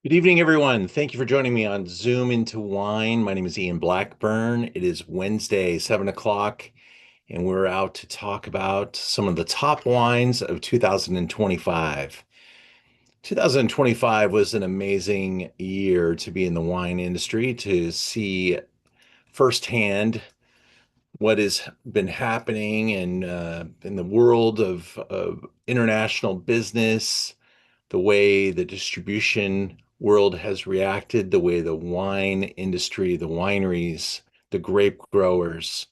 Good evening, everyone. Thank you for joining me on Zoom into Wine. My name is Ian Blackburn. It is Wednesday, 7 o'clock, and we're out to talk about some of the top wines of 2025. 2025 was an amazing year to be in the wine industry, to see firsthand what has been happening in the world of international business, the way the distribution world has reacted, the way the wine industry, the wineries, the grape growers.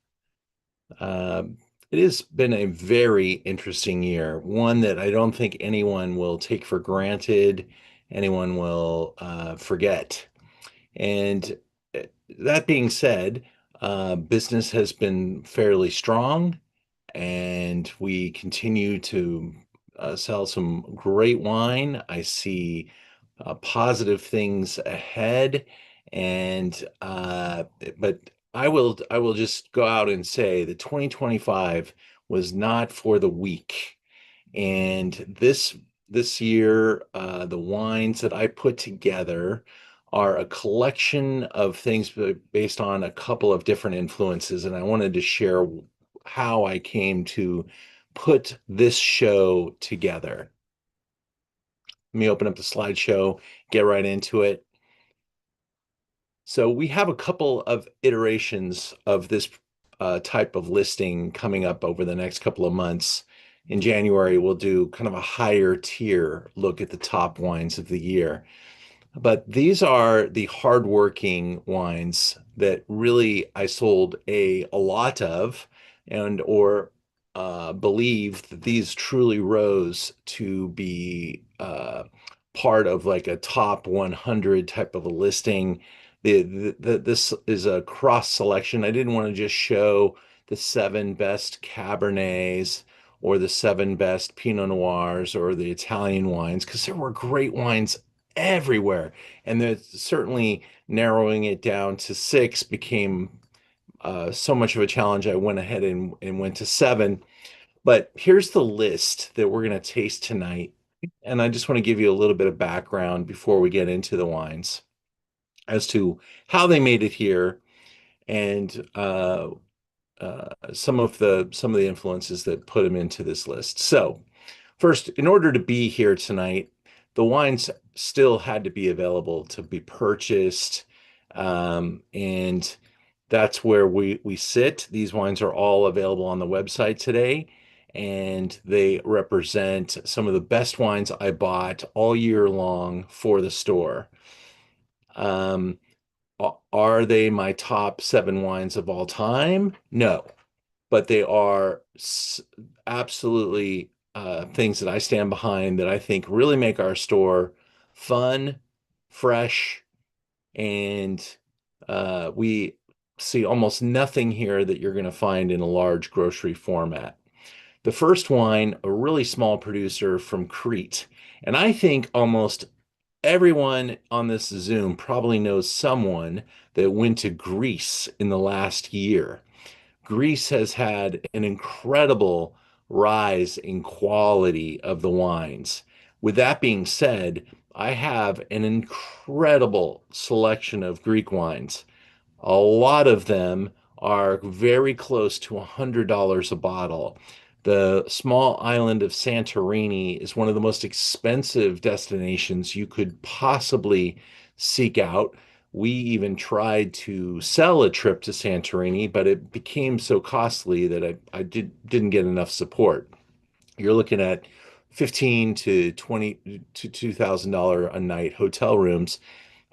Uh, it has been a very interesting year, one that I don't think anyone will take for granted, anyone will forget. And uh, that being said, business has been fairly strong, and we continue to sell some great wine. I see positive things ahead, and but I will just go out and say that 2025 was not for the weak. And this year, the wines that I put together are a collection of things based on a couple of different influences, and I wanted to share how I came to put this show together. Let me open up the slideshow, get right into it. So we have a couple of iterations of this type of listing coming up over the next couple of months. In January, we'll do kind of a higher tier look at the top wines of the year. But these are the hardworking wines that really I sold a lot of, and or believe that these truly rose to be part of like a top 100 type of a listing. This is a cross selection. I didn't want to just show the seven best Cabernets or the seven best Pinot Noirs or the Italian wines, because there were great wines everywhere. And there's certainly narrowing it down to six became so much of a challenge. I went ahead and went to seven. But here's the list that we're going to taste tonight. And I just want to give you a little bit of background before we get into the wines as to how they made it here and some of the influences that put them into this list. So, first, in order to be here tonight, the wines still had to be available to be purchased, and that's where we sit. These wines are all available on the website today, and they represent some of the best wines I bought all year long for the store. Um, are they my top seven wines of all time? No, but they are absolutely things that I stand behind that I think really make our store fun, fresh, and we see almost nothing here that you're going to find in a large grocery format. The first wine, a really small producer from Crete. And I think almost everyone on this Zoom probably knows someone that went to Greece in the last year. Greece has had an incredible rise in quality of the wines. With that being said, I have an incredible selection of Greek wines. A lot of them are very close to $100 a bottle. The small island of Santorini is one of the most expensive destinations you could possibly seek out. We even tried to sell a trip to Santorini, but it became so costly that I didn't get enough support. You're looking at 15 to 20 to $2,000 a night hotel rooms,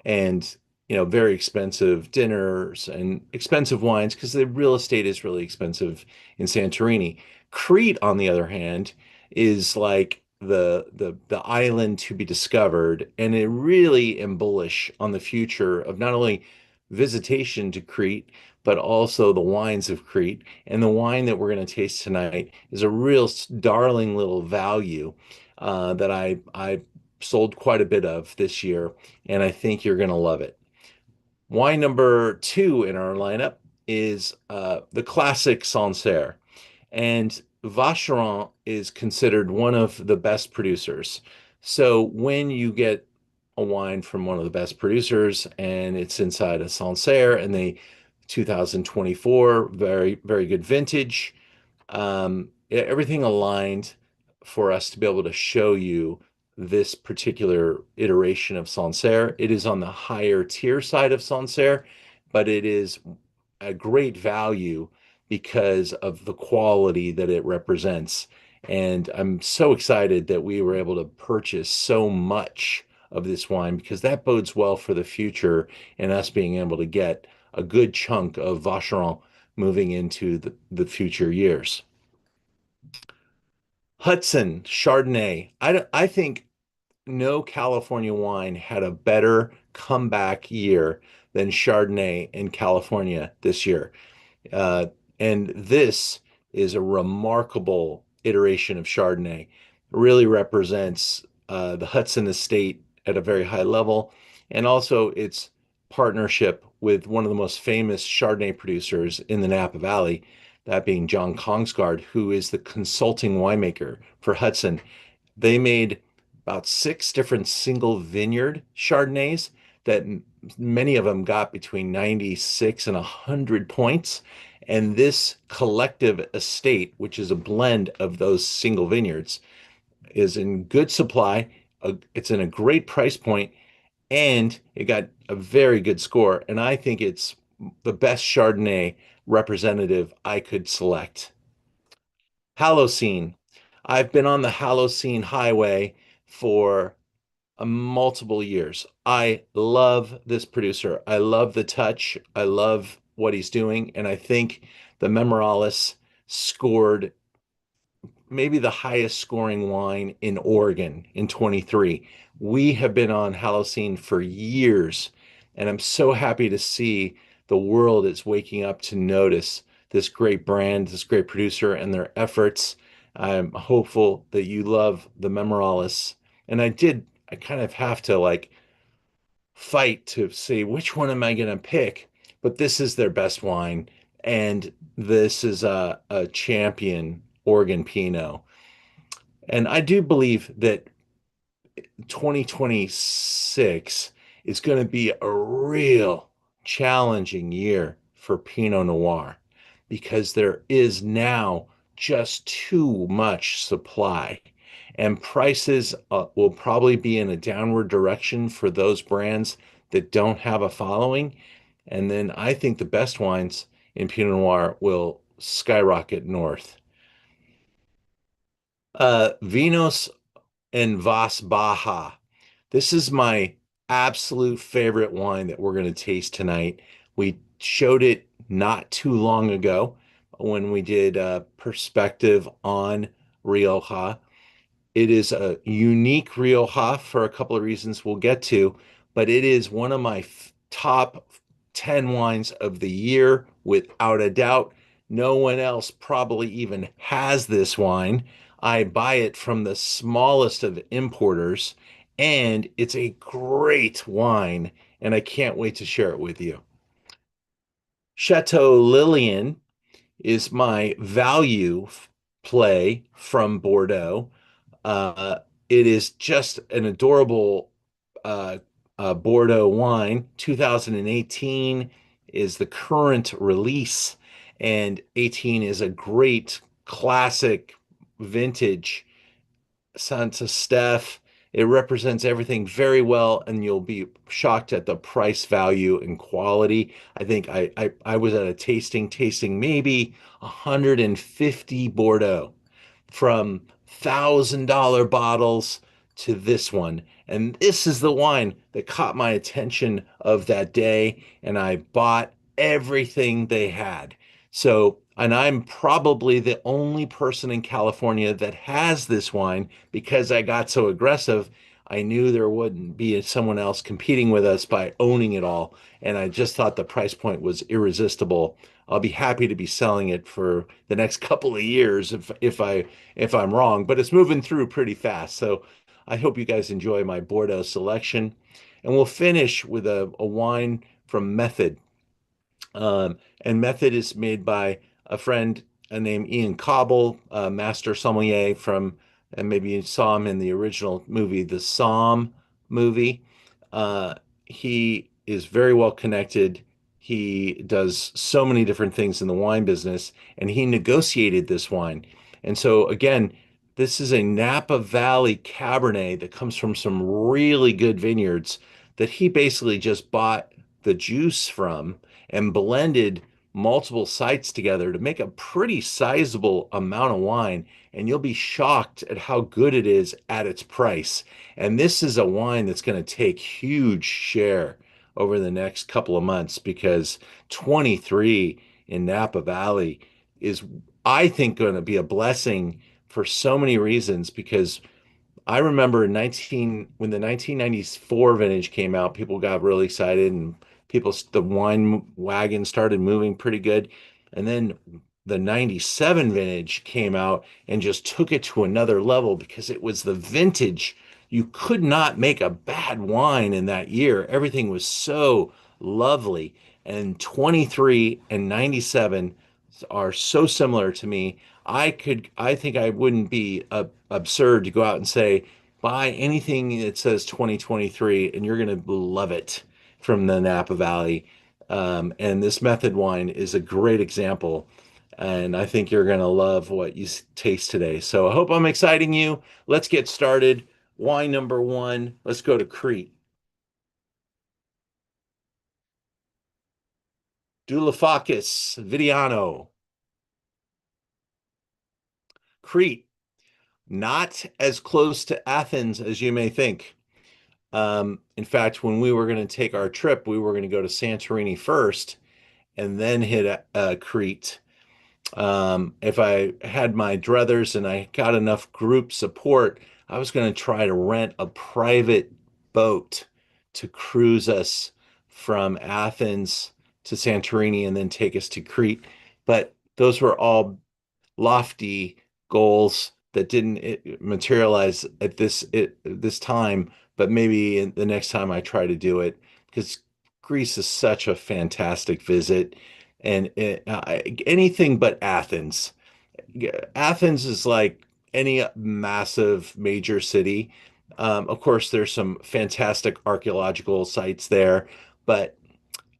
and very expensive dinners and expensive wines because the real estate is really expensive in Santorini. Crete, on the other hand, is like the island to be discovered, and it really am bullish on the future of not only visitation to Crete, but also the wines of Crete. And the wine that we're going to taste tonight is a real darling little value that I sold quite a bit of this year, and I think you're going to love it. Wine number two in our lineup is the classic Sancerre. And Vacheron is considered one of the best producers. So when you get a wine from one of the best producers, and it's inside a Sancerre, and they 2024, very, very good vintage. Everything aligned for us to be able to show you this particular iteration of Sancerre. It is on the higher tier side of Sancerre, but it is a great value because of the quality that it represents. And I'm so excited that we were able to purchase so much of this wine because that bodes well for the future and us being able to get a good chunk of Vacheron moving into the future years. Hudson Chardonnay. I think no California wine had a better comeback year than Chardonnay in California this year. Uh, and this is a remarkable iteration of Chardonnay. It really represents the Hudson estate at a very high level, and also its partnership with one of the most famous Chardonnay producers in the Napa Valley, that being John Kongsgaard, who is the consulting winemaker for Hudson. They made about six different single vineyard Chardonnays that many of them got between 96 and 100 points. And this collective estate, which is a blend of those single vineyards, is in good supply. It's in a great price point, and it got a very good score. And I think it's the best Chardonnay representative I could select. Halocene. I've been on the Halocene highway for multiple years. I love this producer. I love the touch. I love what he's doing. And I think the Memoralis scored maybe the highest scoring wine in Oregon in 23. We have been on Halocene for years, and I'm so happy to see the world is waking up to notice this great brand, this great producer, and their efforts. I'm hopeful that you love the Memoralis. And I kind of have to like fight to see which one am I going to pick, but this is their best wine, and this is a champion Oregon Pinot. And I do believe that 2026 is going to be a real challenging year for Pinot Noir because there is now just too much supply. And prices will probably be in a downward direction for those brands that don't have a following. And then I think the best wines in Pinot Noir will skyrocket north. Vinos and Vas Baja. This is my absolute favorite wine that we're going to taste tonight. We showed it not too long ago when we did a perspective on Rioja. It is a unique Rioja for a couple of reasons we'll get to, but it is one of my top 10 wines of the year without a doubt. No one else probably even has this wine. I buy it from the smallest of importers, and it's a great wine, and I can't wait to share it with you. Chateau Lillian is my value play from Bordeaux. Uh, it is just an adorable uh, Bordeaux wine. 2018 is the current release, and 18 is a great classic vintage Santa Steph. It represents everything very well, and you'll be shocked at the price, value, and quality. I think I was at a tasting maybe 150 Bordeaux from $1,000 bottles to this one. And this is the wine that caught my attention of that day, and I bought everything they had. So, and I'm probably the only person in California that has this wine because I got so aggressive. I knew there wouldn't be someone else competing with us by owning it all. And I just thought the price point was irresistible. I'll be happy to be selling it for the next couple of years if I'm wrong, but it's moving through pretty fast. So I hope you guys enjoy my Bordeaux selection. And we'll finish with a wine from Method. And Method is made by a friend named Ian Cobble, a master sommelier from, and maybe you saw him in the original movie, the Somm movie. Uh, he is very well connected. He does so many different things in the wine business, and he negotiated this wine. And so, again, this is a Napa Valley Cabernet that comes from some really good vineyards that he basically just bought the juice from and blended multiple sites together to make a pretty sizable amount of wine. And you'll be shocked at how good it is at its price. And this is a wine that's going to take huge share over the next couple of months because 23 in Napa Valley is, I think, going to be a blessing for so many reasons because I remember when the 1994 vintage came out, people got really excited and the wine wagon started moving pretty good. And then the 97 vintage came out and just took it to another level because it was the vintage. You could not make a bad wine in that year. Everything was so lovely. And 23 and 97 are so similar to me. I think I wouldn't be absurd to go out and say, buy anything that says 2023 and you're going to love it from the Napa Valley. And this method wine is a great example. And I think you're going to love what you taste today. So I hope I'm exciting you. Let's get started. Wine number one. Let's go to Crete. Doulafakis Vidiano. Crete, not as close to Athens as you may think. In fact, when we were going to take our trip, we were going to go to Santorini first and then hit Crete. If I had my druthers and I got enough group support, I was going to try to rent a private boat to cruise us from Athens to Santorini and then take us to Crete. But those were all lofty goals that didn't materialize at this time, but maybe the next time I try to do it, because Greece is such a fantastic visit, and anything but Athens. Athens is like any massive major city. Of course, there's some fantastic archaeological sites there, but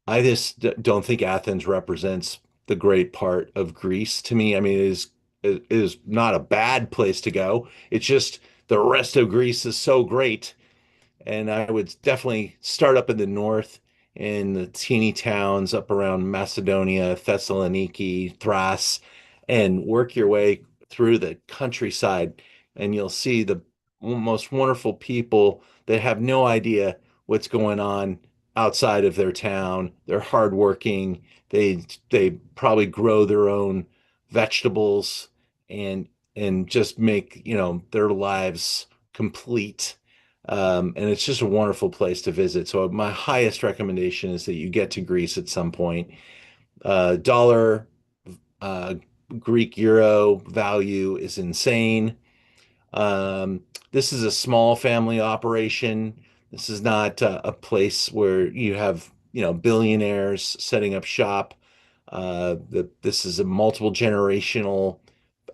I just don't think Athens represents the great part of Greece to me. I mean, it is not a bad place to go. It's just the rest of Greece is so great, and I would definitely start up in the north in the teeny towns up around Macedonia, Thessaloniki, Thrace, and work your way through the countryside, and you'll see the most wonderful people that have no idea what's going on outside of their town. They're hardworking. They probably grow their own vegetables and just make, their lives complete, and it's just a wonderful place to visit. So my highest recommendation is that you get to Greece at some point. Dollar, uh, Greek euro value is insane. Um, this is a small family operation. This is not a place where you have, billionaires setting up shop. This is a multiple generational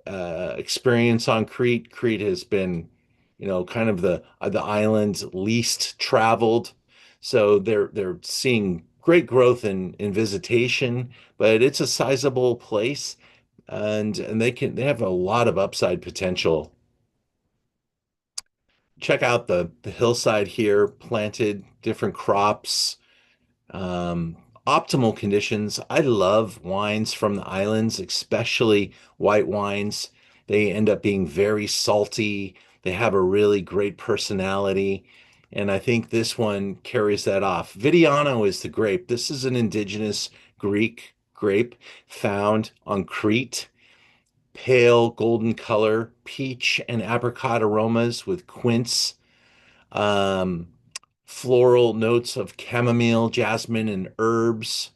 experience on Crete. Crete has been, kind of the island's least traveled, so they're seeing great growth in visitation, but it's a sizable place, and they have a lot of upside potential. Check out the hillside here, planted different crops, um, optimal conditions. I love wines from the islands, especially white wines. They end up being very salty. They have a really great personality. And I think this one carries that off. Vidiano is the grape. This is an indigenous Greek grape found on Crete. Pale golden color, peach and apricot aromas with quince. Um, Floral notes of chamomile, jasmine, and herbs,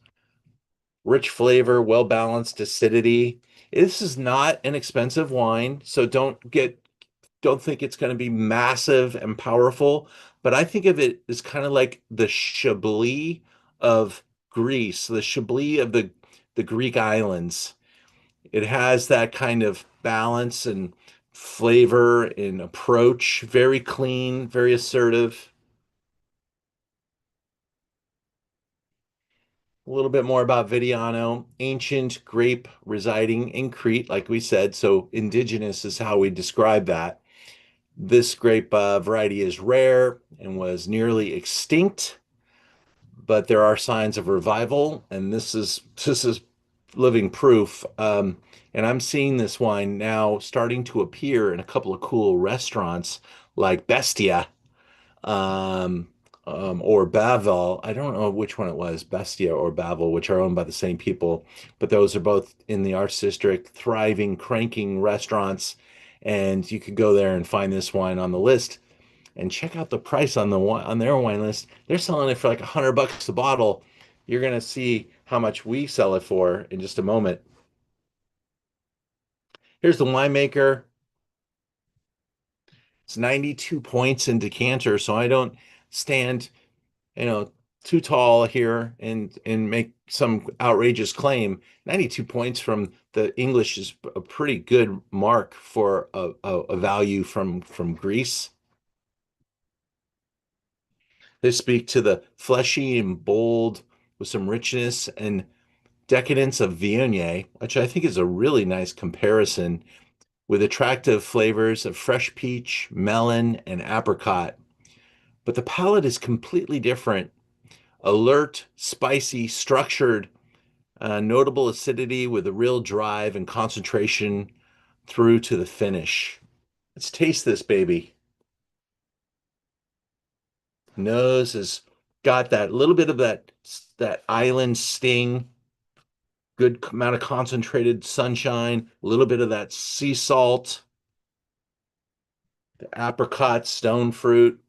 rich flavor, well balanced acidity. This is not an expensive wine, so don't think it's going to be massive and powerful, but I think of it as kind of like the Chablis of Greece, the Chablis of the Greek islands. It has that kind of balance and flavor and approach, very clean, very assertive. A little bit more about Vidiano, ancient grape residing in Crete, like we said. So indigenous is how we describe that. This grape variety is rare and was nearly extinct, but there are signs of revival, and this is living proof. And I'm seeing this wine now starting to appear in a couple of cool restaurants like Bestia um, or Bavel. I don't know which one it was, Bestia or Bavel, which are owned by the same people, but those are both in the Arts District, thriving, cranking restaurants. And you could go there and find this wine on the list and check out the price on on their wine list. They're selling it for like $100 a bottle. You're gonna see how much we sell it for in just a moment. Here's the winemaker. It's 92 points in decanter, so I don't stand, you know, too tall here and make some outrageous claim. 92 points from the English is a pretty good mark for a value from Greece. They speak to the fleshy and bold with some richness and decadence of Viognier, which I think is a really nice comparison with attractive flavors of fresh peach, melon, and apricot. But the palate is completely different. Alert, spicy, structured, notable acidity with a real drive and concentration through to the finish. Let's taste this baby. Nose has got that little bit of that island sting, good amount of concentrated sunshine, a little bit of that sea salt, the apricot, stone fruit.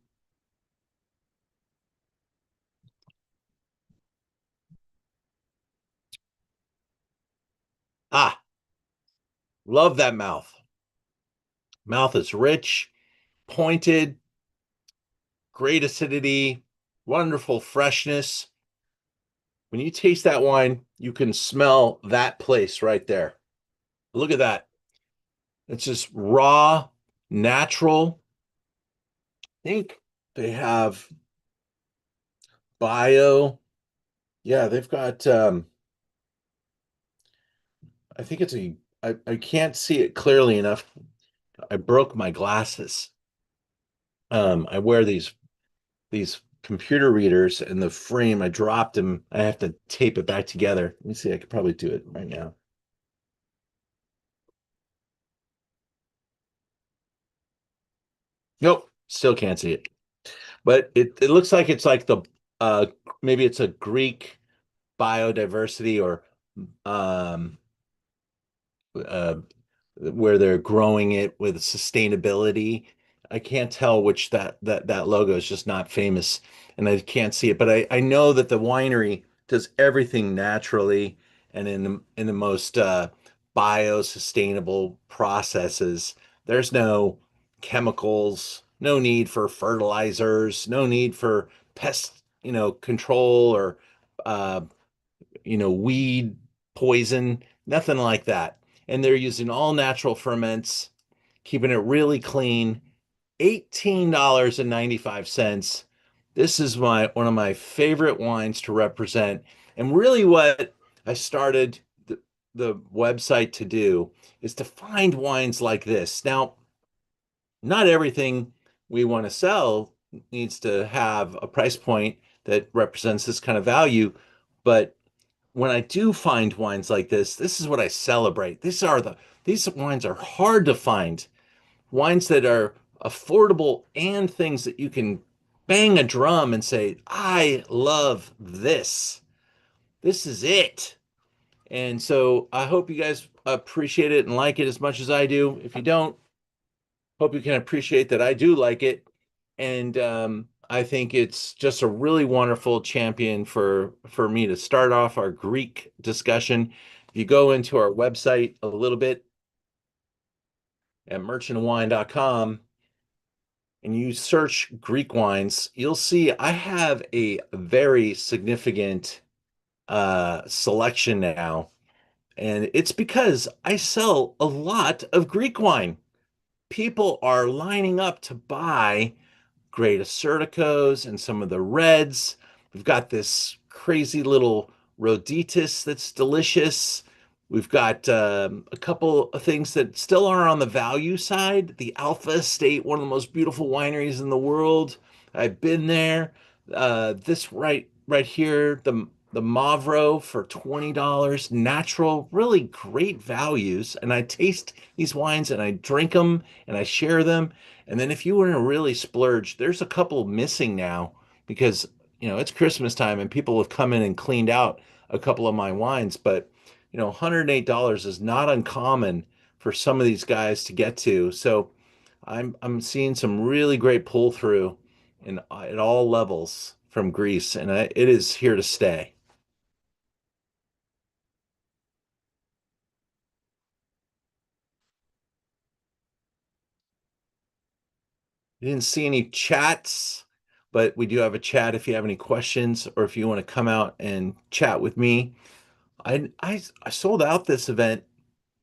Ah, love that mouth. Mouth is rich, pointed, great acidity, wonderful freshness. When you taste that wine, you can smell that place right there. Look at that. It's just raw, natural. I think they have bio. Yeah, they've got I think it's I can't see it clearly enough. I broke my glasses. I wear these computer readers and the frame, I dropped them. I have to tape it back together. Let me see, I could probably do it right now. Nope, still can't see it. But it looks like it's like the uh maybe it's a Greek biodiversity or um uh where they're growing it with sustainability. I can't tell which that logo is just not famous and I can't see it, but I know that the winery does everything naturally and in the most bio-sustainable processes. There's no chemicals, no need for fertilizers, no need for pest, control or uh, weed poison, nothing like that. And they're using all natural ferments, keeping it really clean. $18.95. This is my one of my favorite wines to represent. And really what I started the website to do is to find wines like this. Now, not everything we want to sell needs to have a price point that represents this kind of value, but when I do find wines like this is what I celebrate. These wines are hard to find. Wines that are affordable and things that you can bang a drum and say, I love this. This is it. And so I hope you guys appreciate it and like it as much as I do. If you don't, hope you can appreciate that I do like it. And I think it's just a really wonderful champion for me to start off our Greek discussion. If you go into our website a little bit at merchantwine.com and you search Greek wines, you'll see I have a very significant selection now. And it's because I sell a lot of Greek wine. People are lining up to buy great Acerticos and some of the reds. We've got this crazy little Roditis that's delicious. We've got a couple of things that still are on the value side. The Alpha Estate, one of the most beautiful wineries in the world. I've been there. This right here, the Mavro for $20, natural, really great values. And I taste these wines and I drink them and I share them. And then if you want to really splurge, there's a couple missing now because it's Christmas time and people have come in and cleaned out a couple of my wines, but $108 is not uncommon for some of these guys to get to. So I'm seeing some really great pull through in at all levels from Greece, and it is here to stay. I didn't see any chats, but we do have a chat if you have any questions or if you want to come out and chat with me. I sold out this event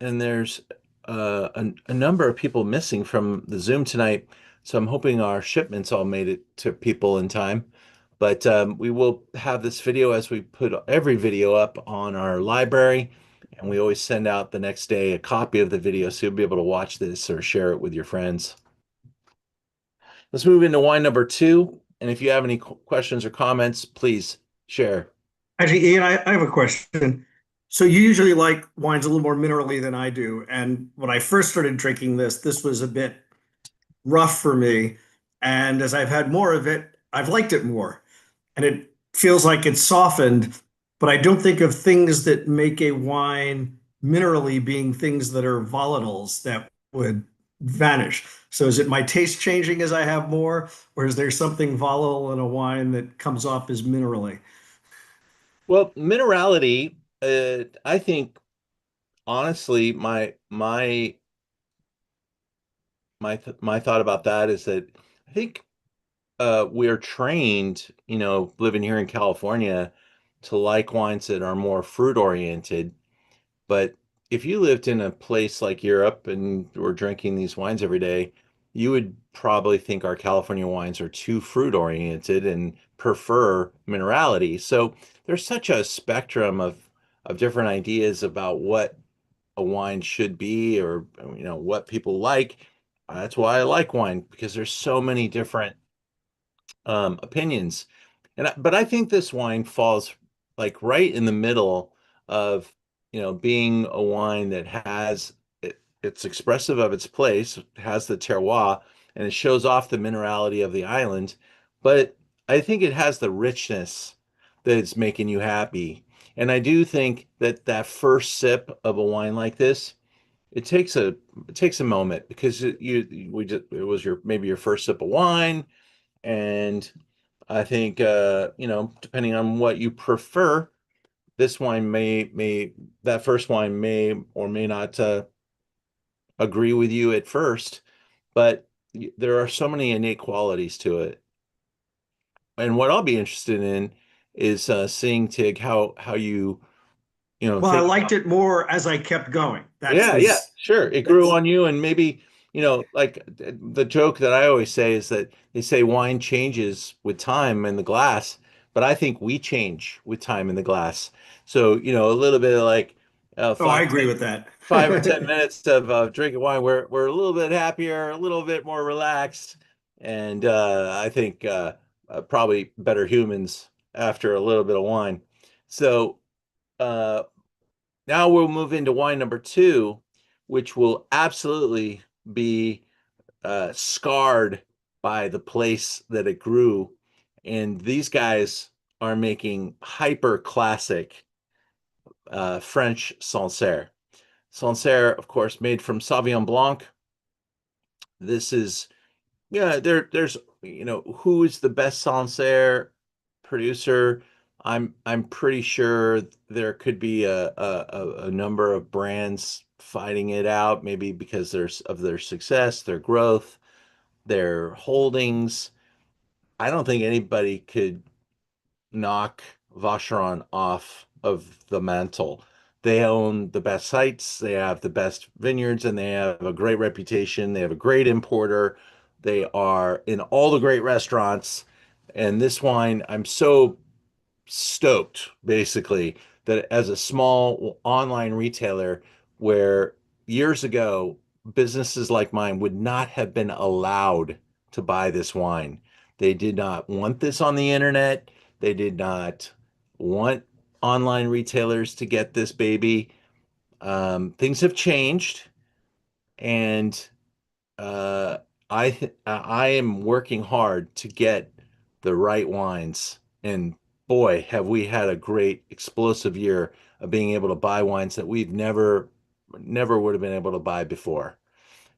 and there's a number of people missing from the Zoom tonight. So I'm hoping our shipments all made it to people in time. But we will have this video as we put every video up on our library. And we always send out the next day a copy of the video so you'll be able to watch this or share it with your friends. Let's move into wine number two. And if you have any questions or comments, please share. Actually, Ian, I have a question. So you usually like wines a little more minerally than I do. And when I first started drinking this was a bit rough for me. And as I've had more of it, I've liked it more. And it feels like it's softened, but I don't think of things that make a wine minerally being things that are volatiles that would vanish. So is it my taste changing as I have more, or is there something volatile in a wine that comes off as minerally? Well, minerality, I think honestly, my thought about that is that I think we're trained, living here in California, to like wines that are more fruit oriented. But if you lived in a place like Europe and were drinking these wines every day, you would probably think our California wines are too fruit oriented and prefer minerality. So there's such a spectrum of different ideas about what a wine should be or what people like. That's why I like wine because there's so many different opinions. But I think this wine falls like right in the middle of, being a wine that it's expressive of its place, has the terroir, and it shows off the minerality of the island. But I think it has the richness that's making you happy. And I do think that that first sip of a wine like this, it takes a moment because it was your maybe your first sip of wine, and I think depending on what you prefer, this wine may that first wine may or may not agree with you at first, but there are so many innate qualities to it. And what I'll be interested in is seeing Tig how you Well, I think. liked it more as I kept going. That Yeah, yeah, was sure. It grew that's on you, and maybe, like the joke that I always say is that they say wine changes with time in the glass, but I think we change with time in the glass. So, a little bit of like oh, I five, agree with that. 5 or 10 minutes of drinking wine, we're a little bit happier, a little bit more relaxed, and I think probably better humans after a little bit of wine. So, uh, now we'll move into wine number two, which will absolutely be scarred by the place that it grew. And these guys are making hyper classic French Sancerre. Sancerre, of course, made from Sauvignon Blanc. This is, yeah, there's, who is the best Sancerre producer? I'm pretty sure there could be a number of brands fighting it out, maybe because there's of their success, their growth, their holdings. I don't think anybody could knock Vacheron off of the mantle. They own the best sites, they have the best vineyards, and they have a great reputation. They have a great importer. They are in all the great restaurants. And this wine, I'm so stoked basically that as a small online retailer where years ago businesses like mine would not have been allowed to buy this wine. They did not want this on the internet. They did not want online retailers to get this baby. Things have changed, and uh, I am working hard to get the right wines. And boy, have we had a great explosive year of being able to buy wines that we've never would have been able to buy before.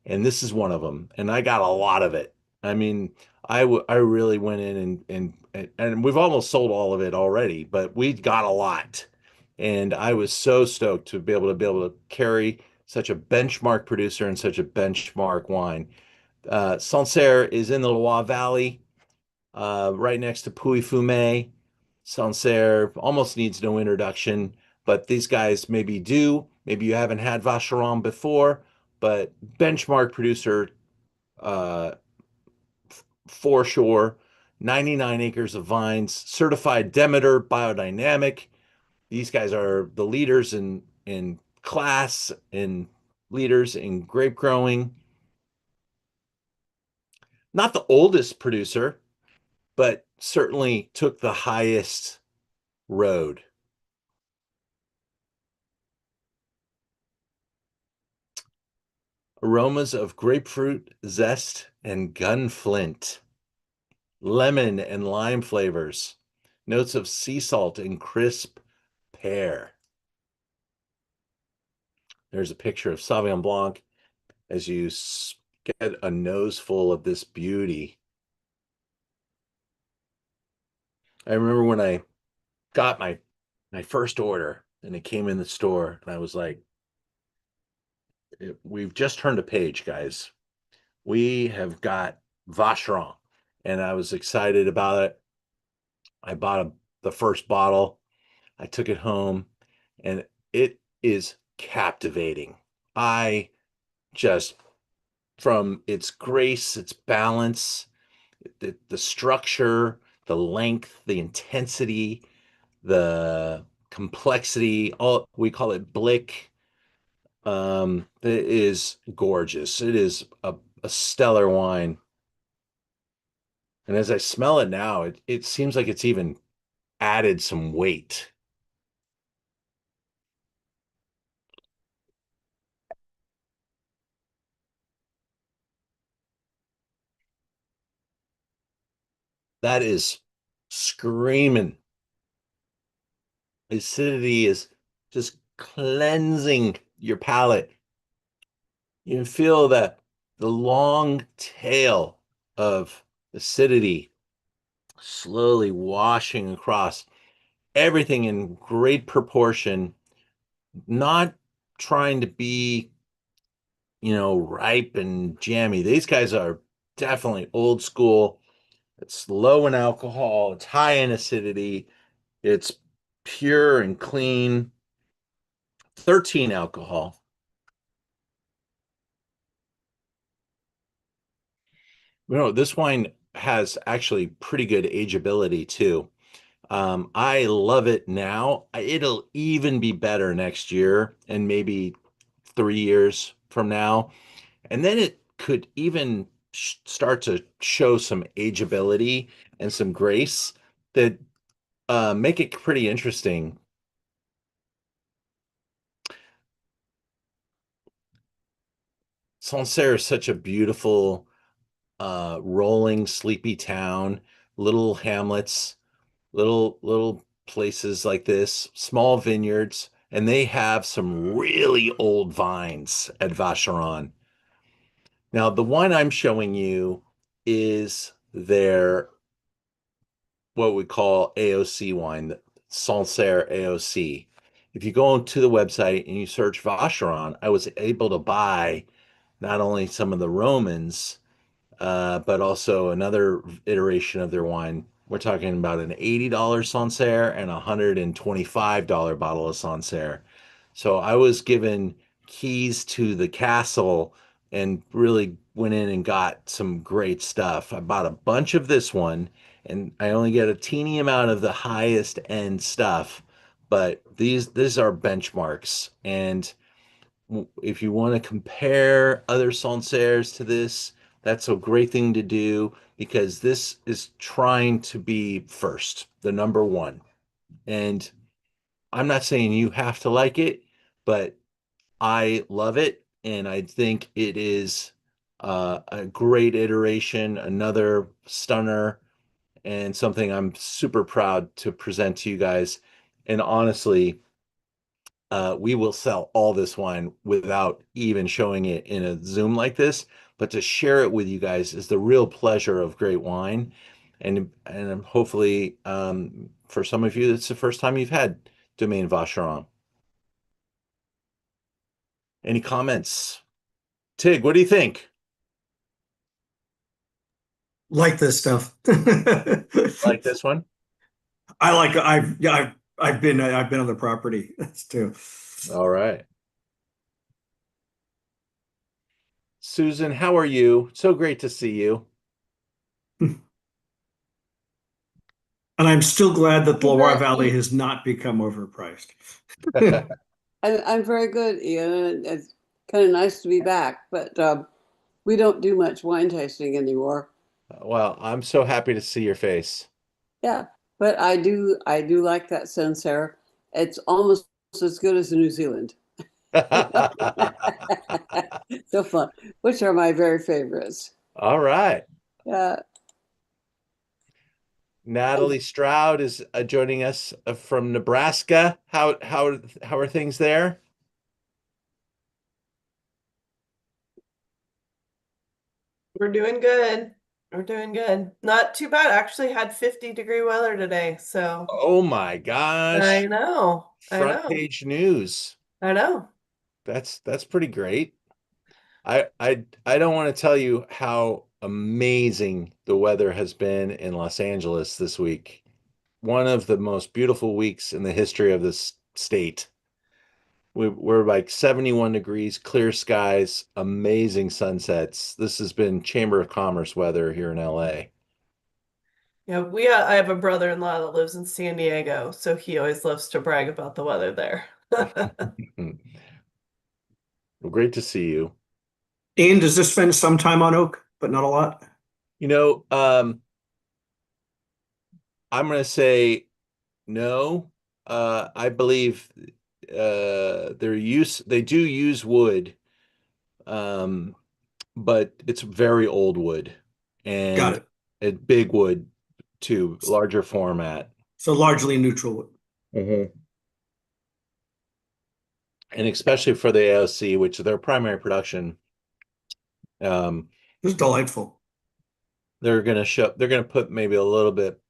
And this is one of them. And I got a lot of it. I mean, I really went in and we've almost sold all of it already, but we got a lot. And I was so stoked to be able to carry such a benchmark producer and such a benchmark wine. Sancerre is in the Loire Valley, right next to Puy-Fumé. Sancerre almost needs no introduction, but these guys maybe do. Maybe you haven't had Vacheron before, but benchmark producer, uh, for sure. 99 acres of vines, certified Demeter biodynamic. These guys are the leaders in class and leaders in grape growing. Not the oldest producer, but certainly took the highest road. Aromas of grapefruit, zest, and gunflint, lemon and lime flavors, notes of sea salt and crisp pear. There's a picture of Sauvignon Blanc as you get a nose full of this beauty. I remember when I got my first order and it came in the store and I was like, we've just turned a page, guys. We have got Vacheron, and I was excited about it. I bought the first bottle. I took it home, and it is captivating. I just, from its grace, its balance, the structure, the length, the intensity, the complexity, all we call it blick. It is gorgeous. It is a stellar wine. And as I smell it now, it seems like it's even added some weight. That is screaming. Acidity is just cleansing your palate. You can feel the long tail of acidity slowly washing across everything in great proportion, not trying to be, ripe and jammy. These guys are definitely old school. It's low in alcohol, it's high in acidity, it's pure and clean, 13 alcohol. This wine has actually pretty good ageability too. I love it now. It'll even be better next year and maybe 3 years from now. And then it could even start to show some ageability and some grace that make it pretty interesting. Sancerre is such a beautiful, rolling, sleepy town, little hamlets, little places like this, small vineyards, and they have some really old vines at Vacheron. Now, the wine I'm showing you is their what we call AOC wine, the Sancerre AOC. If you go to the website and you search Vacheron, I was able to buy not only some of the Romans, but also another iteration of their wine. We're talking about an $80 Sancerre and a $125 bottle of Sancerre. So I was given keys to the castle and really went in and got some great stuff. I bought a bunch of this one, and I only get a teeny amount of the highest end stuff, but these are benchmarks. And if you want to compare other Sancerres to this, that's a great thing to do because this is trying to be first, the number one. And I'm not saying you have to like it, but I love it, and I think it is a great iteration, another stunner, and something I'm super proud to present to you guys. And honestly, we will sell all this wine without even showing it in a Zoom like this, but to share it with you guys is the real pleasure of great wine. And hopefully, for some of you, it's the first time you've had Domaine Vacheron. Any comments? Tig, what do you think? Like this stuff. Like this one? I like I've yeah I've been on the property. That's too. All right. Susan, how are you? So great to see you. And I'm still glad that the Hey, Loire Brett, Valley has not become overpriced. I'm very good, Ian. And it's kind of nice to be back, but we don't do much wine tasting anymore. Well, I'm so happy to see your face. Yeah, but I do like that Sancerre. It's almost as good as the New Zealand. So fun, which are my very favorites. All right. Yeah, Natalie Stroud is joining us from Nebraska. How are things there? We're doing good. We're doing good. Not too bad. Actually had 50-degree weather today. So Oh my I gosh. know. I Front know. page news. I know. That's pretty great. I don't want to tell you how amazing the weather has been in Los Angeles this week. One of the most beautiful weeks in the history of this state. We're like 71 degrees, clear skies, amazing sunsets. This has been Chamber of Commerce weather here in LA. Yeah, I have a brother-in-law that lives in San Diego, so he always loves to brag about the weather there. Well, great to see you. Ian, does this spend some time on oak, but not a lot? You know, I'm going to say no. I believe they do use wood, um, but it's very old wood Got and it. a big wood too, larger format. So largely neutral wood. Mhm. And especially for the AOC, which is their primary production, um, This is delightful. they're gonna put maybe a little bit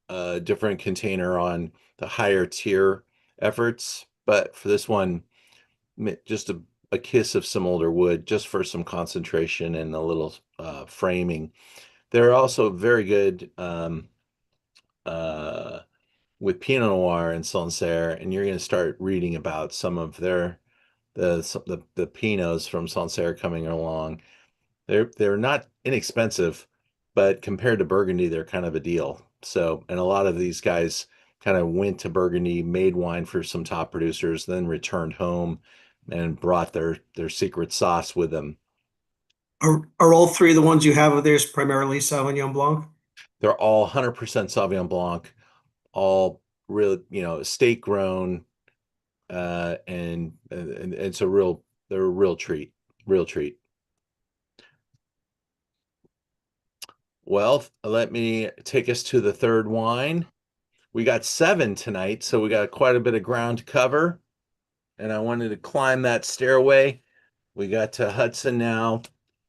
different container on the higher tier efforts, but for this one, just a kiss of some older wood, just for some concentration and a little framing. They're also very good uh, with Pinot Noir and Sancerre, and you're going to start reading about some of the Pinots from Sancerre coming along. They're not inexpensive, but compared to Burgundy, they're kind of a deal. So, and a lot of these guys kind of went to Burgundy, made wine for some top producers, then returned home and brought their secret sauce with them. Are all three of the ones you have of theirs primarily Sauvignon Blanc? They're all 100% Sauvignon Blanc, all real, estate grown, and it's they're a real treat, real treat. Well, let me take us to the third wine. We got 7 tonight, so we got quite a bit of ground to cover, and I wanted to climb that stairway. We got to Hudson now,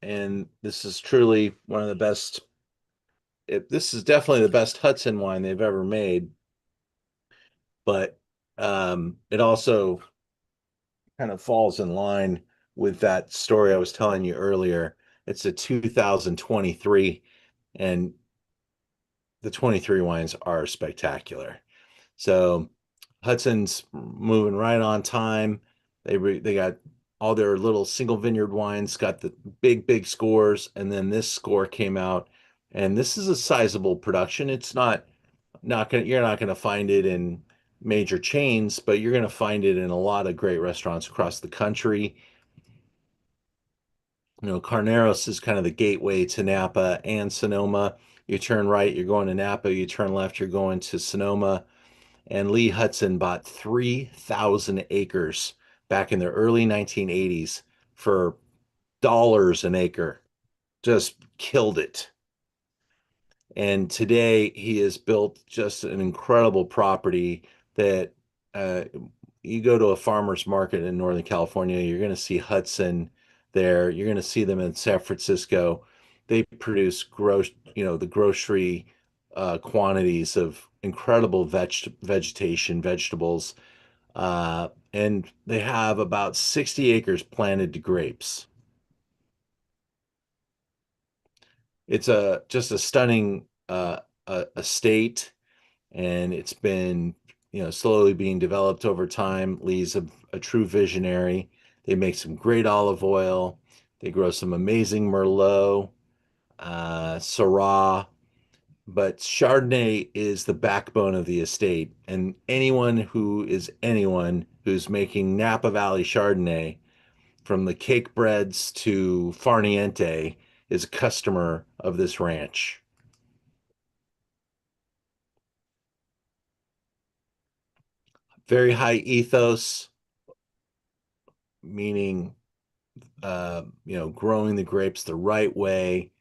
and this is truly one of the best. This is definitely the best Hudson wine they've ever made, but it also kind of falls in line with that story I was telling you earlier. It's a 2023, and the 23 wines are spectacular. So Hudson's moving right on time. They got all their little single vineyard wines, got the big scores, and then this score came out, and this is a sizable production. It's not you're not gonna find it in major chains, but you're gonna find it in a lot of great restaurants across the country. Carneros is kind of the gateway to Napa and Sonoma. You turn right, you're going to Napa. You turn left, you're going to Sonoma. And Lee Hudson bought 3,000 acres back in the early 1980s for dollars an acre. Just killed it. And today he has built just an incredible property that uh, you go to a farmer's market in Northern California, you're going to see Hudson there. You're going to see them in San Francisco. They produce the grocery quantities of incredible vegetation, vegetables, and they have about 60 acres planted to grapes. It's just a stunning estate, and it's been slowly being developed over time. Lee's a true visionary. They make some great olive oil. They grow some amazing Merlot, Syrah, but Chardonnay is the backbone of the estate. And anyone who's making Napa Valley Chardonnay, from the cake breads to Farniente, is a customer of this ranch. Very high ethos, meaning growing the grapes the right way.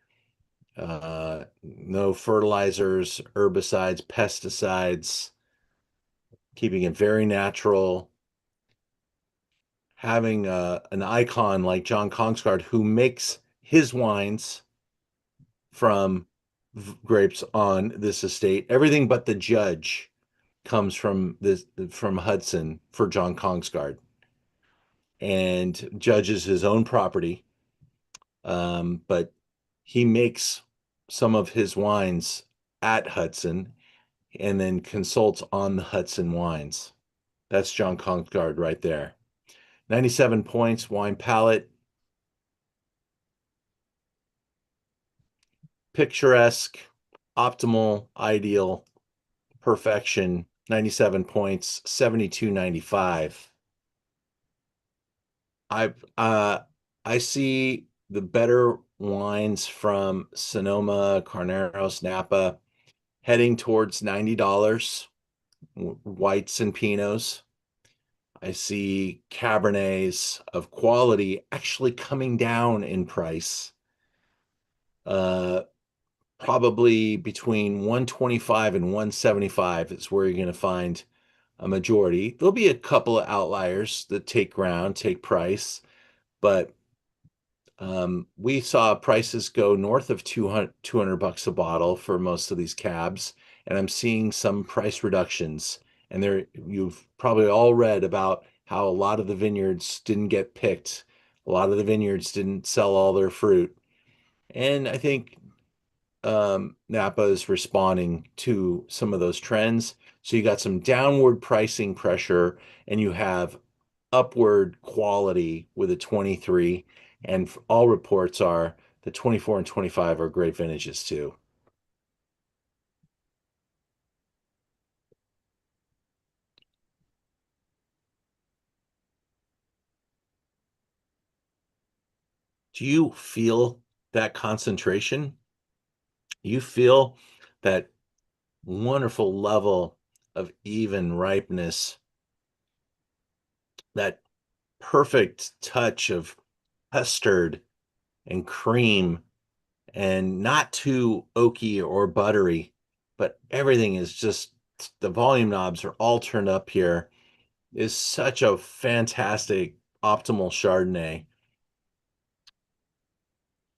No fertilizers, herbicides, pesticides, keeping it very natural. Having an icon like John Kongsgaard, who makes his wines from grapes on this estate. Everything but the judge comes from Hudson for John Kongsgaard, and judges his own property. But he makes some of his wines at Hudson and then consults on the Hudson wines. That's John Kongsgaard right there. 97 points, wine palette. Picturesque, optimal, ideal, perfection. 97 points, 72.95. I see the better wines from Sonoma, Carneros, Napa heading towards $90, whites and Pinots. I see Cabernets of quality actually coming down in price. Probably between 125 and 175 is where you're going to find a majority. There'll be a couple of outliers that take ground, take price, but we saw prices go north of 200 bucks a bottle for most of these cabs, and I'm seeing some price reductions. And you've probably all read about how a lot of the vineyards didn't get picked. A lot of the vineyards didn't sell all their fruit. And I think Napa is responding to some of those trends. So you got some downward pricing pressure, and you have upward quality with a 23. And all reports are the 24 and 25 are great vintages too. Do you feel that concentration? You feel that wonderful level of even ripeness, that perfect touch of custard and cream, and not too oaky or buttery, but everything is just, the volume knobs are all turned up here. Is such a fantastic optimal Chardonnay.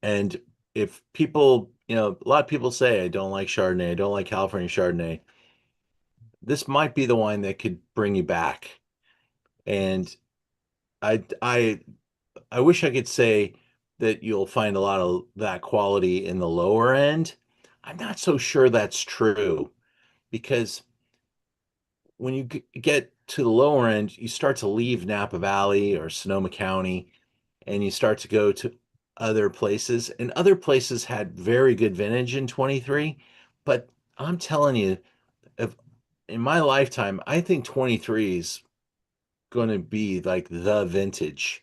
And if people, a lot of people say, I don't like Chardonnay, I don't like California Chardonnay. This might be the wine that could bring you back. And I I I wish I could say that you'll find a lot of that quality in the lower end. I'm not so sure that's true, because when you get to the lower end, you start to leave Napa Valley or Sonoma County, and you start to go to other places. And other places had very good vintage in 23, but I'm telling you, if in my lifetime, I think 23 is going to be like the vintage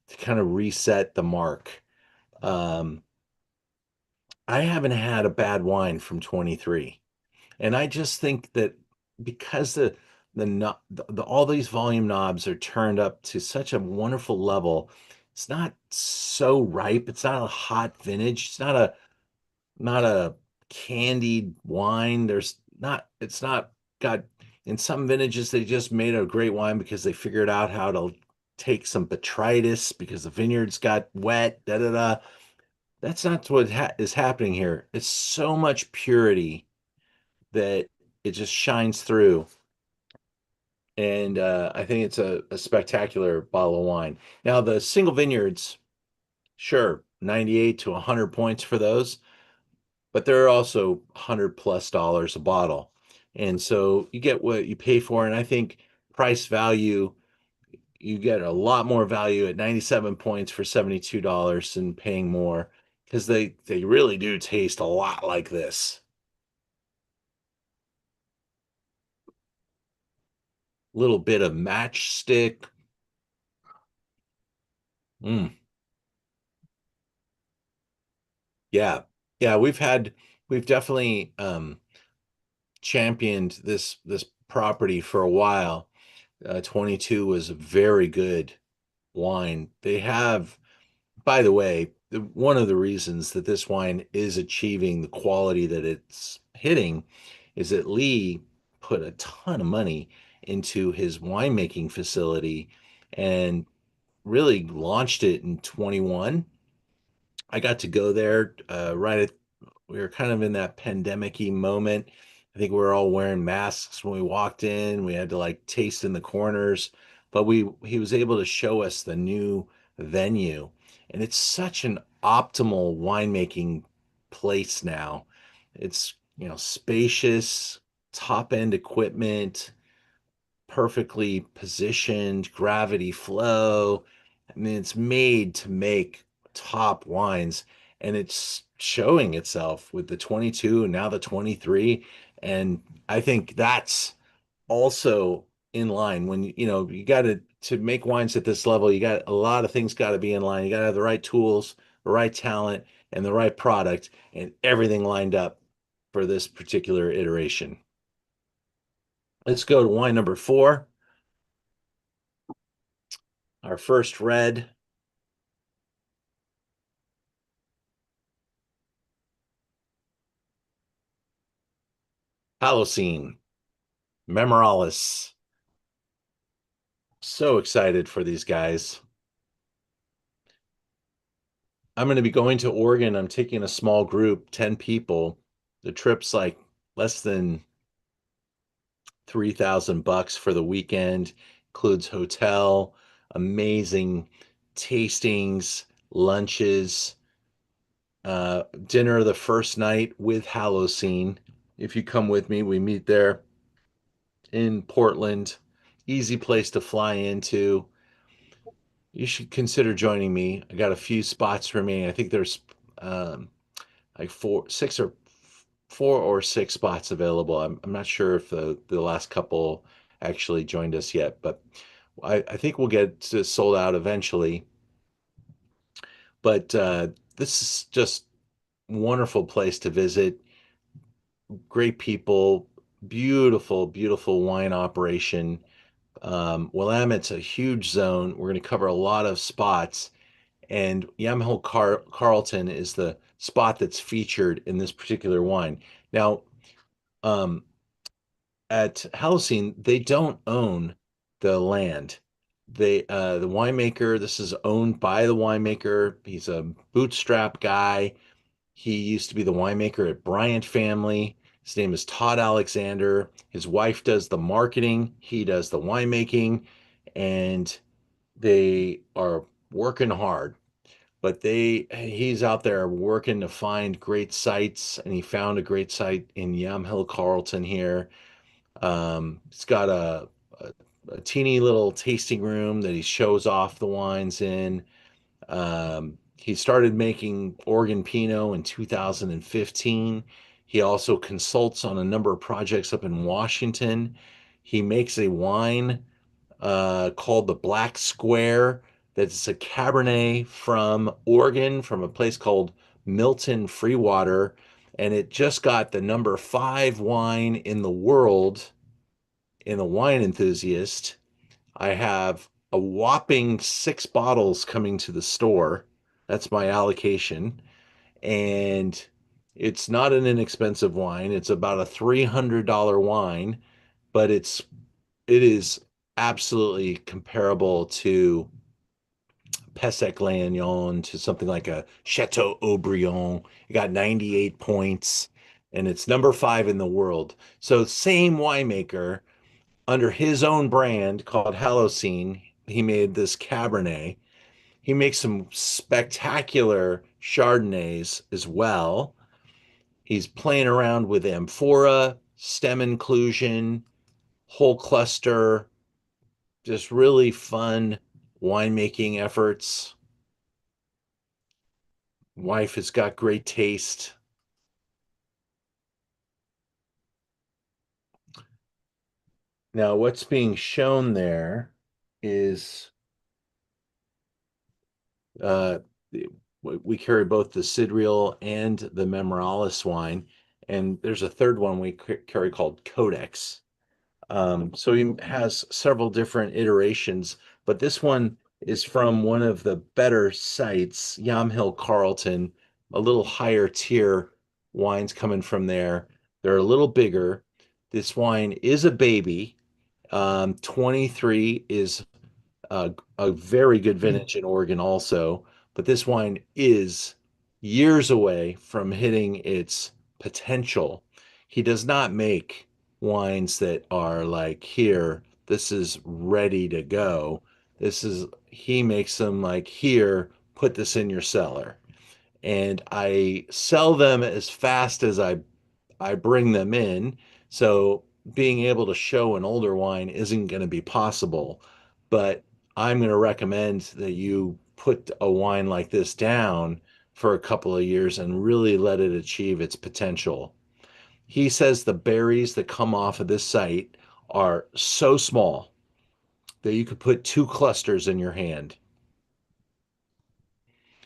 to kind of reset the mark. Um, I haven't had a bad wine from 23. And I just think that because all these volume knobs are turned up to such a wonderful level, it's not so ripe. It's not a hot vintage. It's not a candied wine. It's not got in some vintages they just made a great wine because they figured out how to take some botrytis because the vineyards got wet, da da da. That's not what is happening here. It's so much purity that it just shines through. And I think it's a spectacular bottle of wine. Now, the single vineyards, sure, 98 to 100 points for those, but they're also $100+ a bottle. And so you get what you pay for. And I think price value, you get a lot more value at 97 points for $72 than paying more because they really do taste a lot like this. Little bit of matchstick. Mm, yeah. Yeah, we've definitely championed this property for a while. 22 was a very good wine. They have, by the way, one of the reasons that this wine is achieving the quality that it's hitting is that Lee put a ton of money into his winemaking facility and really launched it in 21. I got to go there right at we were kind of in that pandemic-y moment. I think we were all wearing masks when we walked in. We had to like taste in the corners, but we he was able to show us the new venue, and it's such an optimal winemaking place now. It's, spacious, top-end equipment, perfectly positioned, gravity flow. I mean, it's made to make top wines, and it's showing itself with the 22 and now the 23. And I think that's also in line when you got to make wines at this level, you got a lot of things got to be in line. You got to have the right tools, the right talent, and the right product, and everything lined up for this particular iteration. Let's go to wine number 4. Our first red. Holocene. Memoralis. So excited for these guys. I'm going to be going to Oregon. I'm taking a small group, 10 people. The trip's like less than $3,000 for the weekend, includes hotel, amazing tastings, lunches, dinner the first night with Holocene. If you come with me, we meet there in Portland. Easy place to fly into. You should consider joining me. I got a few spots remaining. I think there's um, like 4 or 6 spots available. I'm not sure if the last couple actually joined us yet, but I think we'll get to sold out eventually. But this is just wonderful place to visit. Great people, beautiful, beautiful wine operation. Willamette's a huge zone. We're going to cover a lot of spots, and Yamhill Carlton is the spot that's featured in this particular wine. Now, um, at Holocene, they don't own the land. The winemaker, this is owned by the winemaker. He's a bootstrap guy. He used to be the winemaker at Bryant Family. His name is Todd Alexander. His wife does the marketing. He does the winemaking, and they are working hard. But he's out there working to find great sites, and he found a great site in Yamhill Carlton here. It's got a teeny little tasting room that he shows off the wines in. He started making Oregon Pinot in 2015. He also consults on a number of projects up in Washington. He makes a wine called the Black Square. That's a Cabernet from Oregon, from a place called Milton Freewater. And it just got the number 5 wine in the world in the Wine Enthusiast. I have a whopping 6 bottles coming to the store. That's my allocation. And it's not an inexpensive wine. It's about a $300 wine, but it is absolutely comparable to Pessac Léognan, to something like a Chateau Haut-Brion. It got 98 points, and it's number 5 in the world. So same winemaker under his own brand called Halocene, he made this Cabernet. He makes some spectacular Chardonnays as well. He's playing around with amphora, stem inclusion, whole cluster, just really fun winemaking efforts. Wife has got great taste. Now, what's being shown there is uh, we carry both the Sidreal and the Memoralis wine, and there's a third one we carry called Codex. So he has several different iterations, but this one is from one of the better sites, Yamhill Carlton, a little higher tier wines coming from there. They're a little bigger. This wine is a baby. 23 is a very good vintage in Oregon also, but this wine is years away from hitting its potential. He does not make wines that are like, here, this is ready to go. He makes them like, here, put this in your cellar. And I sell them as fast as I bring them in. So being able to show an older wine isn't going to be possible. But I'm going to recommend that you put a wine like this down for a couple of years and really let it achieve its potential. He says the berries that come off of this site are so small that you could put 2 clusters in your hand.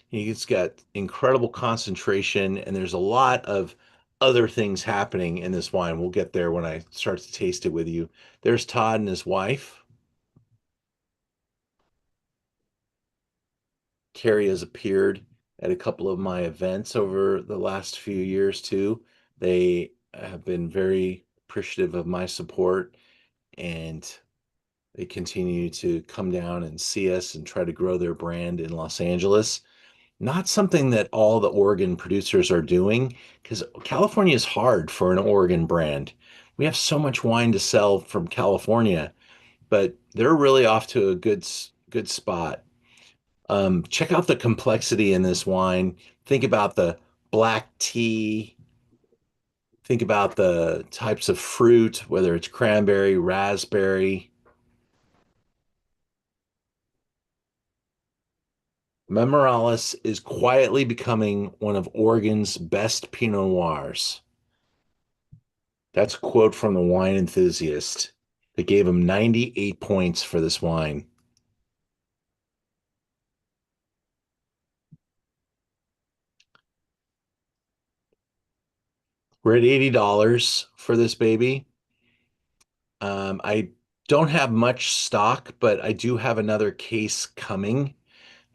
He's got incredible concentration, and there's a lot of other things happening in this wine. We'll get there when I start to taste it with you. There's Todd and his wife. Carrie has appeared at a couple of my events over the last few years too. They have been very appreciative of my support, and they continue to come down and see us and try to grow their brand in Los Angeles. Not something that all the Oregon producers are doing, because California is hard for an Oregon brand. We have so much wine to sell from California, but they're really off to a good spot. Check out the complexity in this wine. Think about the black tea. Think about the types of fruit, whether it's cranberry, raspberry. Memoralis is quietly becoming one of Oregon's best Pinot Noirs. That's a quote from the Wine Enthusiast. They gave him 98 points for this wine. We're at $80 for this baby. I don't have much stock, but I do have another case coming.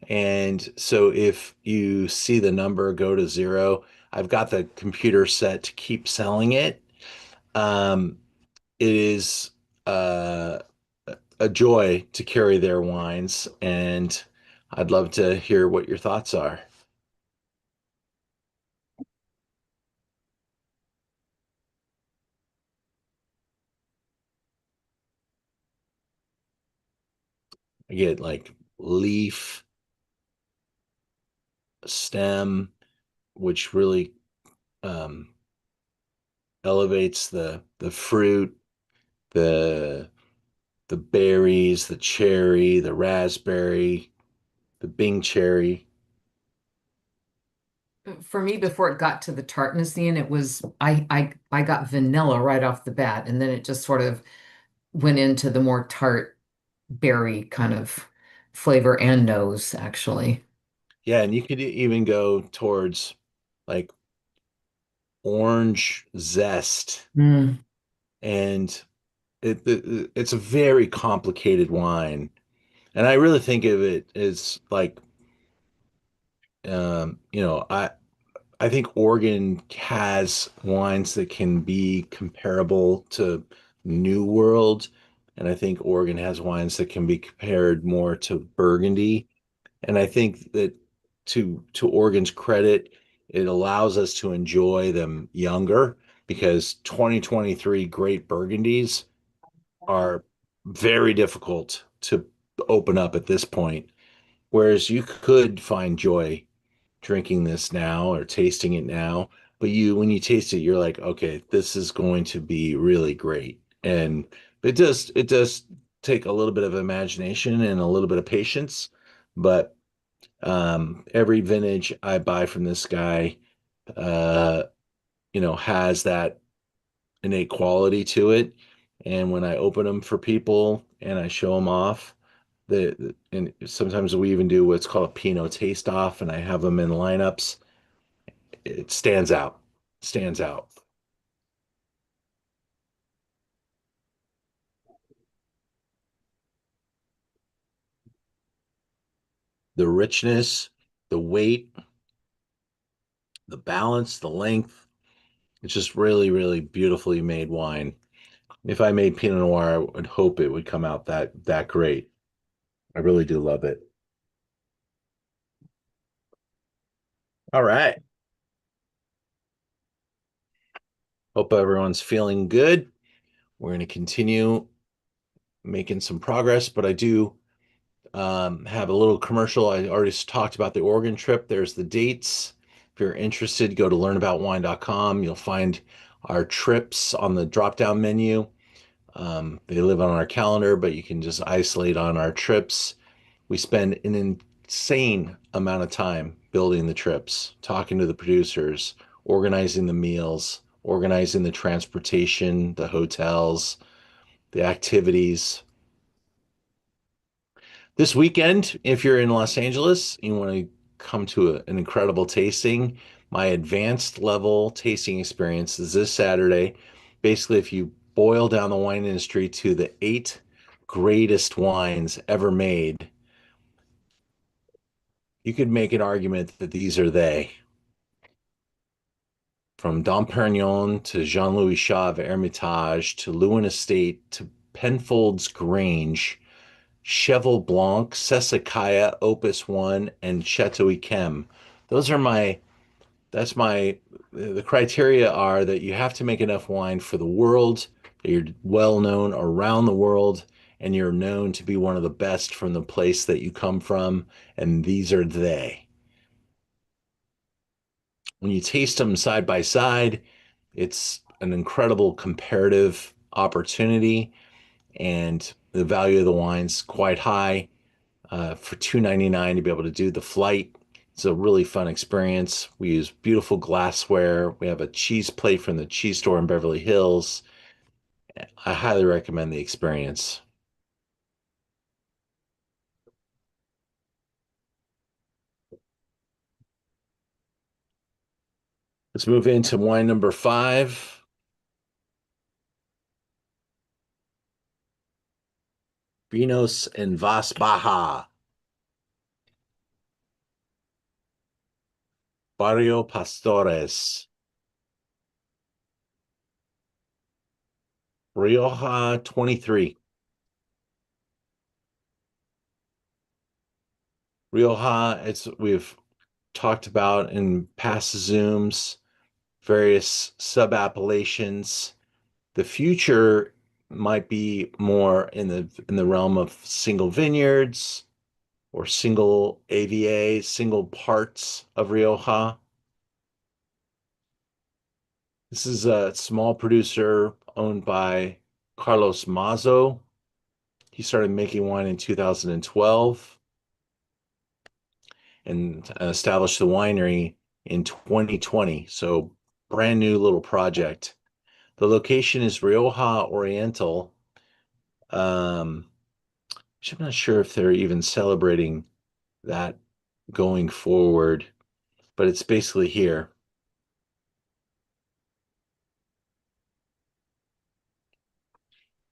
And so if you see the number go to 0, I've got the computer set to keep selling it. It is a joy to carry their wines, and I'd love to hear what your thoughts are. I get like leaf, stem, which really um, elevates the fruit, the the berries, the cherry, the raspberry, the Bing cherry. for me, before it got to the tartness, Ian, it was I got vanilla right off the bat, and then it just sort of went into the more tart berry kind of flavor and nose, actually. Yeah, and you could even go towards like orange zest, Mm. and it's a very complicated wine. And I really think of it as like, I think Oregon has wines that can be comparable to New World, and I think Oregon has wines that can be compared more to Burgundy. And I think that to Oregon's credit, it allows us to enjoy them younger because 2023 Great Burgundies are very difficult to open up at this point. Whereas you could find joy drinking this now or tasting it now, but when you taste it, you're like, okay, this is going to be really great. And it does take a little bit of imagination and a little bit of patience, but every vintage I buy from this guy, uh, has that innate quality to it. And when I open them for people and I show them off, and sometimes we even do what's called a Pinot taste off, and I have them in lineups. It stands out. Stands out. The richness, the weight, the balance, the length. It's just really, really beautifully made wine. If I made Pinot Noir, I would hope it would come out that great. I really do love it. All right. Hope everyone's feeling good. We're going to continue making some progress, but I do have a little commercial. I already talked about the Oregon trip. There's the dates. If you're interested, go to learnaboutwine.com. You'll find our trips on the drop down menu. They live on our calendar, but you can just isolate on our trips. We spend an insane amount of time building the trips, talking to the producers, organizing the meals, organizing the transportation, the hotels, the activities. This weekend, if you're in Los Angeles, you want to come to an incredible tasting. My advanced level tasting experience is this Saturday. Basically, if you boil down the wine industry to the 8 greatest wines ever made, you could make an argument that these are they. From Dom Perignon to Jean-Louis Chave Hermitage to Lewin Estate to Penfolds Grange, Cheval Blanc, Sassicaia, Opus One, and Chateau Yquem. Those are the criteria are that you have to make enough wine for the world, that you're well known around the world, and you're known to be one of the best from the place that you come from, and these are they. When you taste them side by side, it's an incredible comparative opportunity, and the value of the wine's quite high. For $2.99 to be able to do the flight. It's a really fun experience. We use beautiful glassware. We have a cheese plate from the cheese store in Beverly Hills. I highly recommend the experience. Let's move into wine number 5. Vinos and Vas Baja. Barrio Pastores. Rioja 23. Rioja, we've talked about in past Zooms, various sub-appellations. The future might be more in the realm of single vineyards or single AVA, single parts of Rioja. This is a small producer owned by Carlos Mazo. He started making wine in 2012 and established the winery in 2020. So brand new little project. The location is Rioja Oriental. Which I'm not sure if they're even celebrating that going forward, but it's basically here.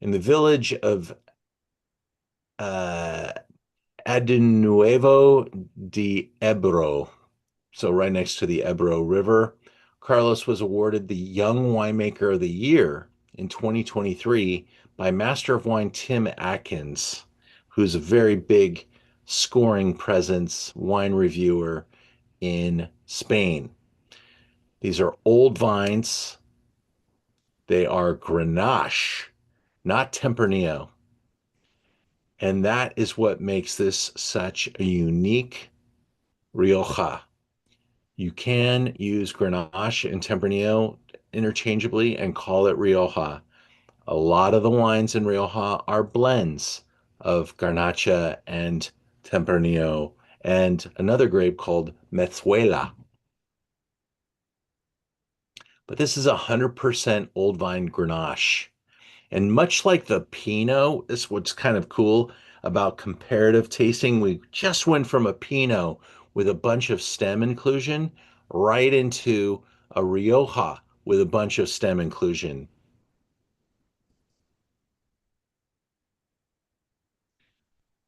In the village of uh, Adunuevo de Ebro, so right next to the Ebro River, Carlos was awarded the Young Winemaker of the Year in 2023 by Master of Wine Tim Atkins, who's a very big scoring presence wine reviewer in Spain. These are old vines. They are Grenache, not Tempranillo. And that is what makes this such a unique Rioja. You can use Grenache and Tempranillo interchangeably and call it Rioja. A lot of the wines in Rioja are blends of Garnacha and Tempranillo and another grape called Metzuela. But this is 100% old vine Grenache. And much like the Pinot, this is what's kind of cool about comparative tasting. We just went from a Pinot with a bunch of stem inclusion right into a Rioja with a bunch of stem inclusion.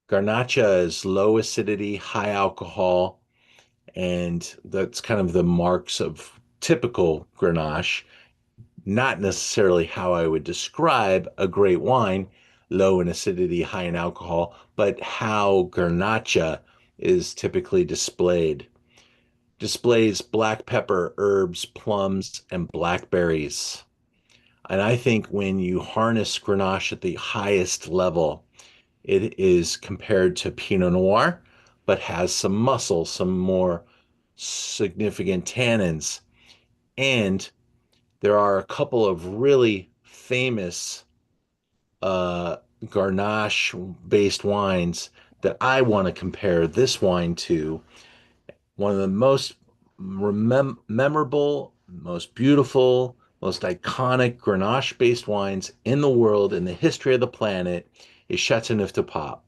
Garnacha is low acidity, high alcohol, and that's kind of the marks of typical Grenache. Not necessarily how I would describe a great wine, low in acidity, high in alcohol, but how Garnacha is typically displayed. Displays black pepper, herbs, plums, and blackberries. And I think when you harness Grenache at the highest level, it is compared to Pinot Noir, but has some muscle, some more significant tannins. And there are a couple of really famous Garnache based wines that I want to compare this wine to. One of the most memorable, most beautiful, most iconic Grenache based wines in the world, in the history of the planet, is Chateauneuf du Pape,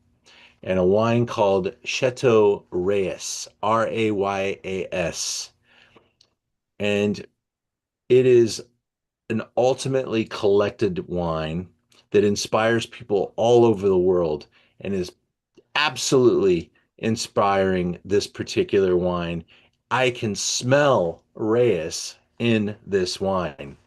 and a wine called Chateau Rayas, Rayas. And it is an ultimately collected wine that inspires people all over the world and is absolutely inspiring this particular wine. I can smell Reyes in this wine.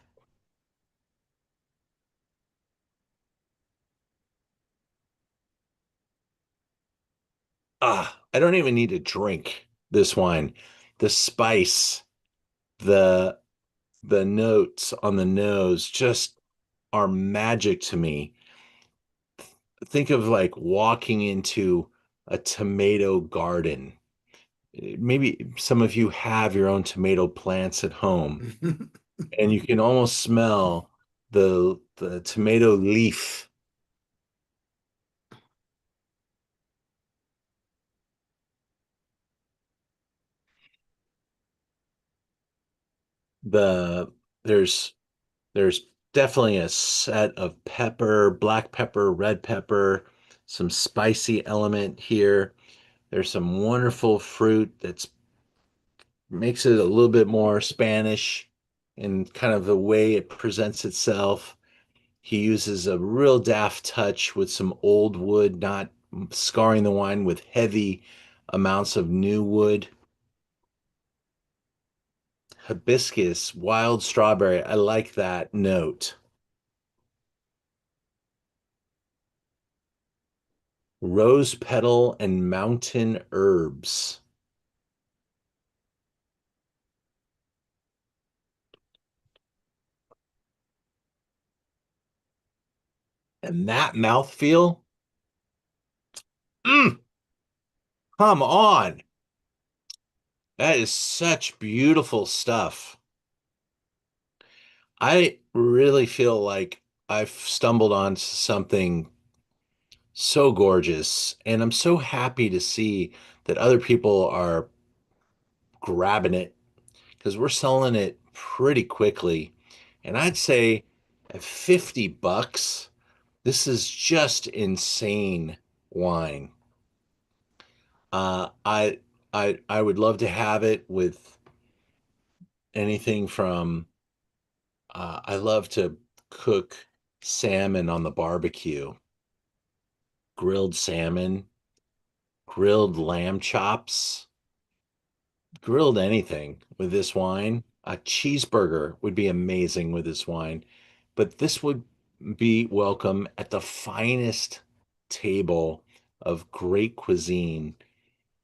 I don't even need to drink this wine. The spice, the the notes on the nose just are magic to me. Think of like walking into a tomato garden. Maybe some of you have your own tomato plants at home, and you can almost smell the tomato leaf. The there's there's definitely a set of pepper, black pepper, red pepper, some spicy element here. There's some wonderful fruit that's makes it a little bit more Spanish in kind of the way it presents itself. He uses a real daft touch with some old wood, not scarring the wine with heavy amounts of new wood. Hibiscus, wild strawberry. I like that note. Rose petal and mountain herbs. And that mouthfeel. Mm, come on. That is such beautiful stuff. I really feel like I've stumbled onto something so gorgeous, and I'm so happy to see that other people are grabbing it because we're selling it pretty quickly. And I'd say at 50 bucks, this is just insane wine. Uh, I I would love to have it with anything from I love to cook salmon on the barbecue, grilled salmon, grilled lamb chops, grilled anything with this wine. A cheeseburger would be amazing with this wine, but this would be welcome at the finest table of great cuisine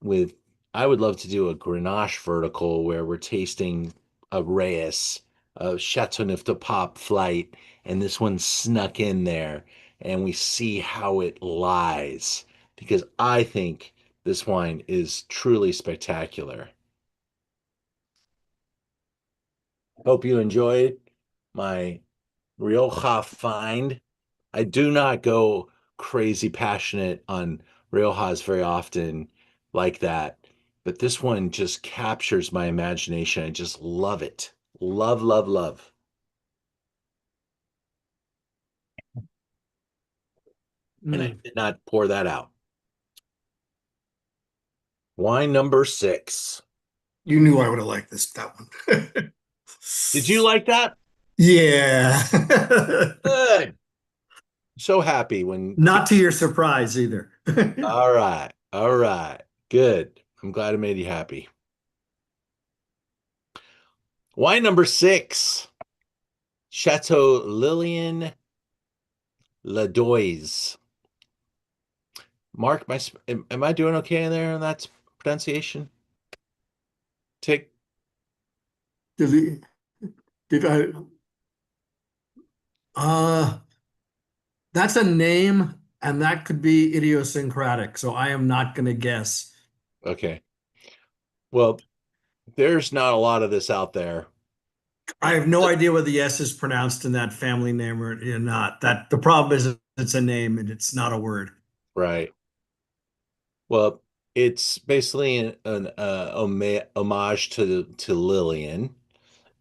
with I would love to do a Grenache vertical where we're tasting a Reyes, a Chateauneuf-du-Pape flight, and this one snuck in there, and we see how it lies because I think this wine is truly spectacular. Hope you enjoyed my Rioja find. I do not go crazy passionate on Riojas very often like that, but this one just captures my imagination. I just love it. Love, love, love. And I Mm. did not pour that out. Wine number 6. You knew I would have liked that one. Did you like that? Yeah. Good. So happy when Not to your surprise either. all right. All right. Good. I'm glad I made you happy. Wine number 6. Chateau Lillian Ladoise. Mark, am I doing okay in there on that pronunciation? Tick. Did he, did I, uh, that's a name and that could be idiosyncratic, so I am not going to guess. Okay. Well, there's not a lot of this out there. I have no idea whether the S is pronounced in that family name or not. That the problem is it's a name and it's not a word. Right. Well, it's basically an homage to Lillian,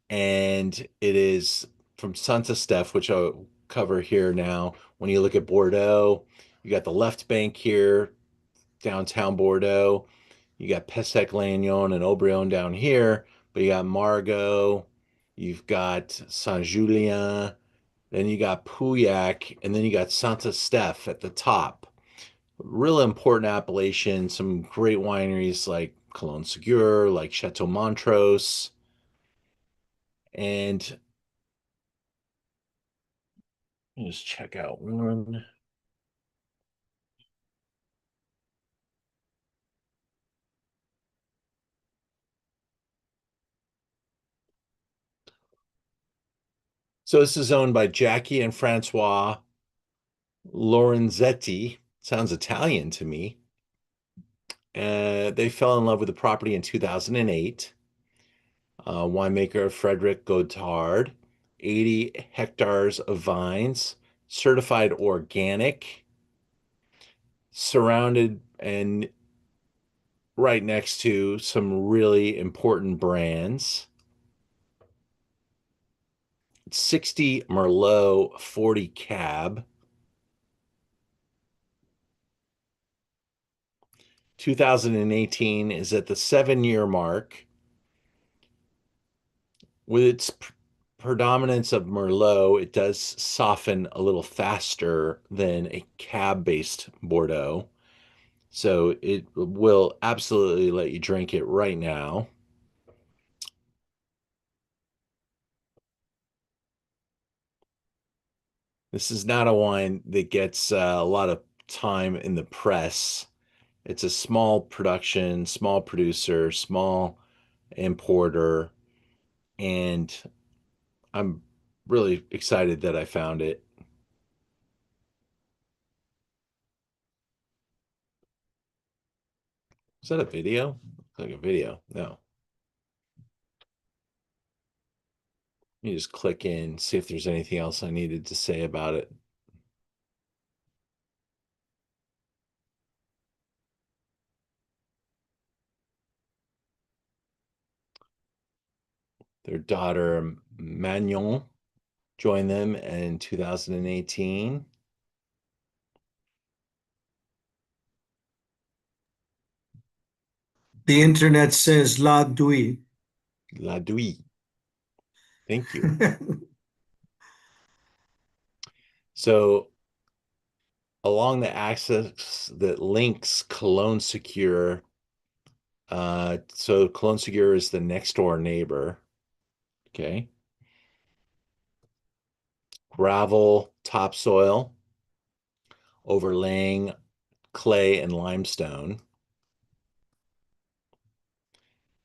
and it is from Santa Steph, which I'll cover here now. When you look at Bordeaux, you got the left bank here, downtown Bordeaux. You got Pessac Lannion and Aubryon down here, but you got Margaux, you've got Saint Julien, then you got Pauillac, and then you got Santa Steph at the top. Real important appellation, some great wineries like Cologne Segura, like Chateau Montrose, and let me just check out one. So this is owned by Jackie and Francois Lorenzetti. Sounds Italian to me. They fell in love with the property in 2008. Winemaker Frederick Godard, 80 hectares of vines, certified organic, surrounded and right next to some really important brands. 60 Merlot, 40 Cab. 2018 is at the 7-year mark. With its predominance of Merlot, it does soften a little faster than a cab-based Bordeaux. So it will absolutely let you drink it right now. This is not a wine that gets a lot of time in the press. It's a small production, small producer, small importer, and I'm really excited that I found it. Is that a video? Looks like a video. No. Let me just click in, see if there's anything else I needed to say about it. Their daughter Magnon joined them in 2018. The internet says La Douy. La Douy. Thank you. So along the axis that links Cologne Segura, so Cologne Segura is the next door neighbor. Okay. Gravel topsoil, overlaying clay and limestone.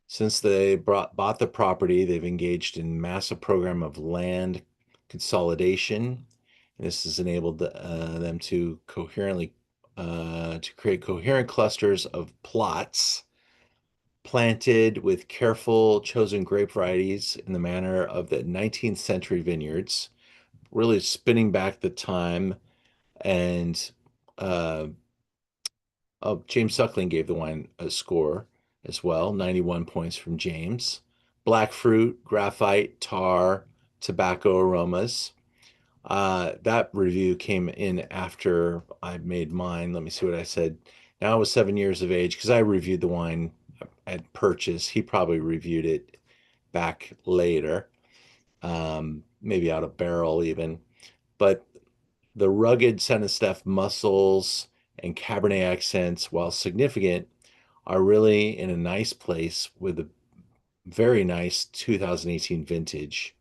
Since they bought the property, they've engaged in massive program of land consolidation. And this has enabled them to create coherent clusters of plots planted with careful chosen grape varieties in the manner of the 19th century vineyards, really spinning back the time. And James Suckling gave the wine a score as well, 91 points from James. Black fruit, graphite, tar, tobacco aromas. That review came in after I made mine. Let me see what I said. Now I was 7 years of age because I reviewed the wine at purchase. He probably reviewed it back later, maybe out of barrel even. But the rugged Saint Estèphe muscles and Cabernet accents, while significant, are really in a nice place with a very nice 2018 vintage.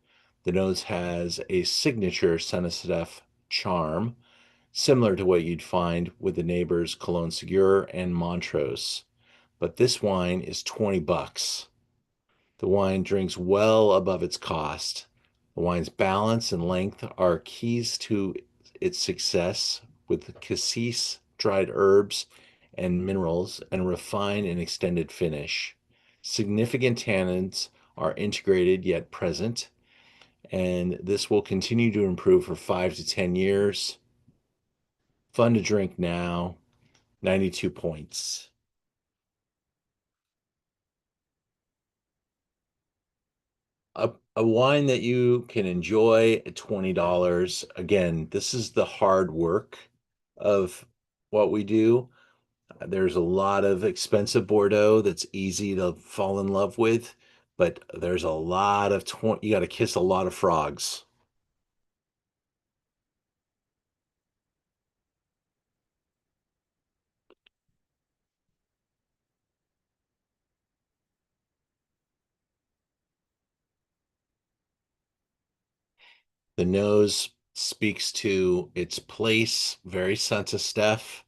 The nose has a signature Saint Estèphe charm, similar to what you'd find with the neighbors Cologne Segura and Montrose. But this wine is 20 bucks. The wine drinks well above its cost. The wine's balance and length are keys to its success with cassis, dried herbs and minerals, and refined and extended finish. Significant tannins are integrated yet present, and this will continue to improve for 5 to 10 years. Fun to drink now, 92 points. A wine that you can enjoy at $20. Again, this is the hard work of what we do. There's a lot of expensive Bordeaux that's easy to fall in love with, but there's a lot of you got to kiss a lot of frogs. The nose speaks to its place, very Saint Estèphe.